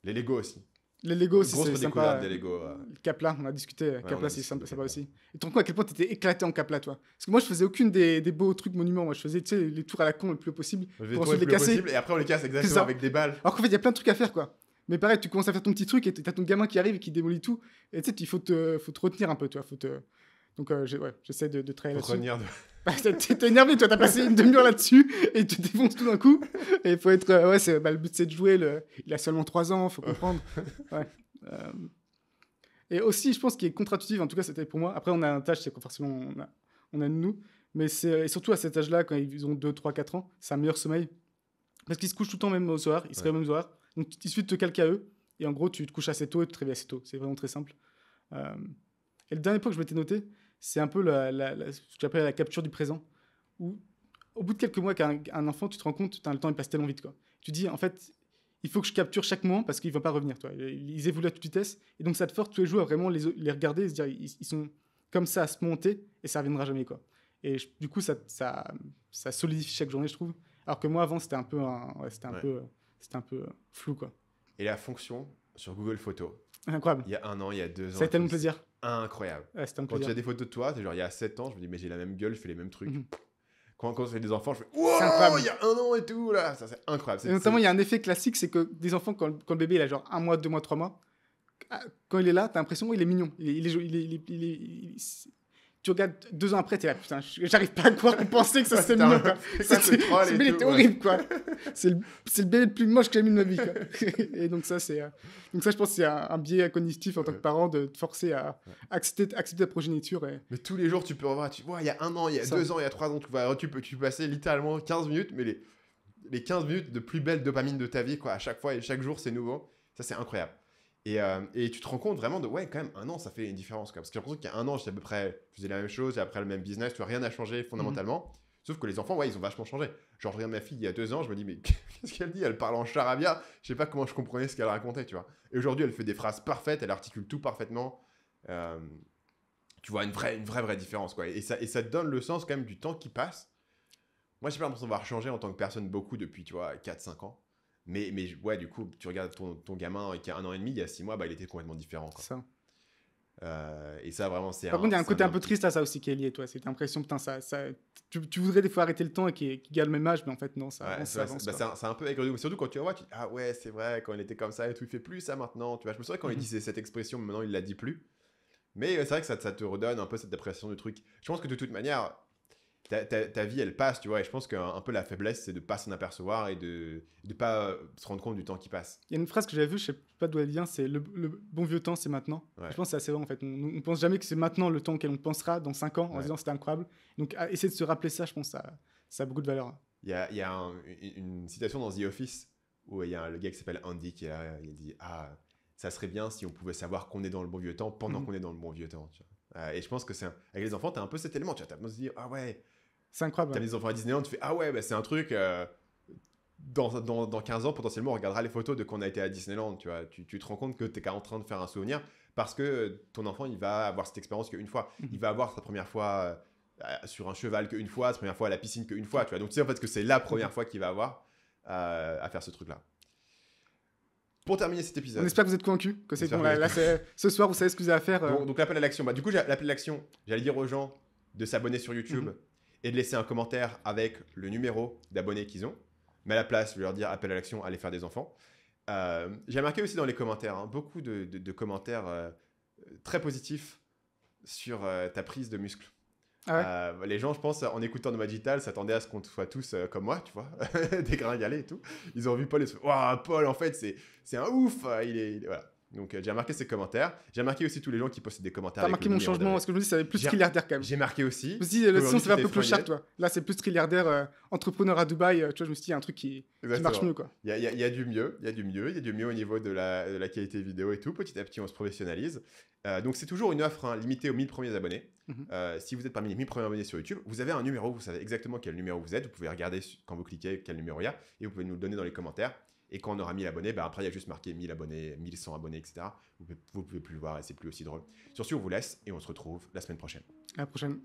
Les Lego aussi. les Lego aussi, Grosse c'est redécouverte sympa. des Lego. Capla, on a discuté. on Capla, a c'est discuté de sympa Capla. aussi. Et tu te rends compte à quel point t'étais éclaté en Capla, toi. Parce que moi, je faisais aucune des beaux trucs monuments. Moi, je faisais, tu sais, les tours à la con le plus possible. Je vais Pour trouver ensuite le les plus casser. possible, et après on les casse C'est exactement ça. avec des balles. Alors qu'en fait, il y a plein de trucs à faire, quoi. Mais pareil, tu commences à faire ton petit truc et t'as ton gamin qui arrive et qui démolit tout. Et tu sais, il faut te retenir un peu, tu vois. Donc, j'essaie de travailler Pour là-dessus. revenir de... Bah, t'es énervé, toi, t'as passé une demi-heure là-dessus et tu te défonces tout d'un coup. Et il faut être. Le but, c'est de jouer. Il a seulement 3 ans, faut comprendre. Ouais. Et aussi, je pense qu'il est contre-intuitif, en tout cas, c'était pour moi. Après, on a un âge, c'est que forcément, on a nous. Mais et surtout à cet âge-là, quand ils ont 2, 3, 4 ans, c'est un meilleur sommeil. Parce qu'ils se couchent tout le temps, même aux horaires. Ils se réveillent même aux horaires. Donc, il suffit de te calquer à eux. Et en gros, tu te couches assez tôt et tu te réveilles assez tôt. C'est vraiment très simple. Et le dernier point que je m'étais noté, c'est un peu ce que j'appelle la capture du présent. Où, au bout de quelques mois qu'un enfant, tu te rends compte, le temps il passe tellement vite, quoi. Tu dis, en fait, il faut que je capture chaque moment parce qu'il ne va pas revenir, toi. Ils évoluent à toute vitesse. Et donc, ça te force tous les jours à vraiment les regarder et se dire, ils sont comme ça à se monter et ça ne reviendra jamais, quoi. Et du coup, ça solidifie chaque journée, je trouve. Alors que moi, avant, c'était un peu, c'était un peu flou, quoi. Et la fonction sur Google Photos, Incroyable. il y a 1 an, il y a 2 ans. Ça a été tellement plaisir. Incroyable. Ouais, c'était un Quand tu plaisir. as des photos de toi, c'est genre il y a 7 ans, je me dis, mais j'ai la même gueule, je fais les mêmes trucs. Mhm. Quand je fais des enfants, je fais, C'est wow, incroyable. il y a 1 an et tout, là. Ça, c'est incroyable. Et notamment, il y a un effet classique, c'est que des enfants, quand le bébé il a genre 1 mois, 2 mois, 3 mois, quand il est là, t'as l'impression qu'il est mignon. Tu regardes 2 ans après, t'es là, putain, j'arrive pas à croire qu'on pensait que ça serait mignon, quoi. Ce troll Ce et bébé tout, était ouais. horrible, quoi. C'est le bébé le plus moche que j'ai mis de ma vie, quoi. Et donc ça, je pense que c'est un biais cognitif en tant que parent de te forcer à accepter ta progéniture. Mais tous les jours, tu peux revoir, tu vois, il y a 1 an, il y a Ça. 2 ans, il y a 3 ans, tu peux passer littéralement 15 minutes, mais les 15 minutes de plus belle dopamine de ta vie, quoi, à chaque fois et chaque jour, c'est nouveau. Ça, c'est incroyable. Et tu te rends compte vraiment de, ouais, quand même, 1 an, ça fait une différence, quoi. Parce que j'ai l'impression qu'il y a 1 an, j'étais à peu près, je faisais la même chose, j'ai après le même business, tu vois, rien n'a changé fondamentalement. Sauf que les enfants, ouais, ils ont vachement changé. Genre, je regarde ma fille il y a 2 ans, je me dis, mais qu'est-ce qu'elle dit? Elle parle en charabia. Je sais pas comment je comprenais ce qu'elle racontait, tu vois. Et aujourd'hui, elle fait des phrases parfaites, elle articule tout parfaitement. Tu vois, une vraie différence, quoi. Et ça te donne le sens, quand même, du temps qui passe. Moi, j'ai pas l'impression d'avoir changé en tant que personne beaucoup depuis, tu vois, 4-5 ans. Mais ouais, du coup, tu regardes ton gamin qui a 1 an et demi, il y a 6 mois, bah, il était complètement différent, quoi. Ça. Et ça, vraiment, c'est Par contre, il y a un côté un peu truc. triste à ça aussi qui est lié, toi. C'est l'impression, putain, tu voudrais des fois arrêter le temps et qu'il garde le même âge, mais en fait, non, ça Ouais, avance, c'est ça vrai, avance. bah, quoi. c'est un peu aigri. Surtout quand tu vois, tu dis, ah ouais, c'est vrai, quand il était comme ça et tout, il fait plus ça maintenant. Tu vois, je me souviens quand il disait cette expression, mais maintenant il la dit plus. Mais c'est vrai que ça te redonne un peu cette appréciation du truc. Je pense que de toute manière, ta vie, elle passe, tu vois. Et je pense qu'un peu la faiblesse, c'est de pas s'en apercevoir et de pas se rendre compte du temps qui passe. Il y a une phrase que j'avais vue, je sais pas d'où elle vient, c'est le bon vieux temps, c'est maintenant. Ouais. Je pense que c'est assez vrai en fait. On pense jamais que c'est maintenant le temps auquel on pensera dans 5 ans en Ouais. disant c'était incroyable. Donc essayer de se rappeler ça, je pense que ça a beaucoup de valeur. Il y a une citation dans The Office où il y a le gars qui s'appelle Andy qui est là, il dit, ah, ça serait bien si on pouvait savoir qu'on est dans le bon vieux temps pendant qu'on est dans le bon vieux temps. Tu vois. Et je pense que avec les enfants, tu as un peu cet élément. Tu as besoin de se dire, ah ouais. C'est incroyable. T'as mis des enfants à Disneyland, tu fais ah ouais, bah, c'est un truc. Dans 15 ans, potentiellement, on regardera les photos de quand on a été à Disneyland. Tu vois, tu te rends compte que tu es en train de faire un souvenir parce que ton enfant, il va avoir cette expérience qu'une fois. Il va avoir sa première fois sur un cheval qu'une fois, sa première fois à la piscine qu'une fois. Tu vois, donc tu sais en fait que c'est la première fois qu'il va avoir à faire ce truc-là. Pour terminer cet épisode. On espère que vous êtes convaincus que c'est J'espère bon. que Là, ce soir, vous savez ce que vous avez à faire. Donc l'appel à l'action. Bah, du coup, l'appel à l'action, j'allais dire aux gens de s'abonner sur YouTube et de laisser un commentaire avec le numéro d'abonnés qu'ils ont. Mais à la place, je vais leur dire appel à l'action, allez faire des enfants. J'ai remarqué aussi dans les commentaires, beaucoup de commentaires très positifs sur ta prise de muscle. Ah Les gens, je pense, en écoutant Nomad Digital, s'attendaient à ce qu'on soit tous comme moi, tu vois, dégringalés et tout. Ils ont vu Paul et se sont dit, waouh, Paul, en fait, c'est un ouf. Voilà. Donc j'ai remarqué ces commentaires. J'ai remarqué aussi tous les gens qui postent des commentaires. T'as marqué mon changement parce que je me dis ça avait plus trilliardaire quand même. J'ai marqué aussi. Je me suis dit, le son, ça va un peu plus cher, toi. Là, c'est plus trilliardaire, entrepreneur à Dubaï. Tu vois, je me suis dit, il y a un truc qui marche mieux, quoi. Il y a du mieux. Il y a du mieux au niveau de la qualité vidéo et tout. Petit à petit, on se professionnalise. Donc, c'est toujours une offre limitée aux 1000 premiers abonnés. Si vous êtes parmi les 1000 premiers abonnés sur YouTube, vous avez un numéro. Vous savez exactement quel numéro vous êtes. Vous pouvez regarder quand vous cliquez quel numéro il y a. Et vous pouvez nous le donner dans les commentaires. Et quand on aura 1000 abonnés, après, il y a juste marqué 1000 abonnés, 1100 abonnés, etc. Vous pouvez plus le voir et c'est plus aussi drôle. Sur ce, on vous laisse et on se retrouve la semaine prochaine. À la prochaine.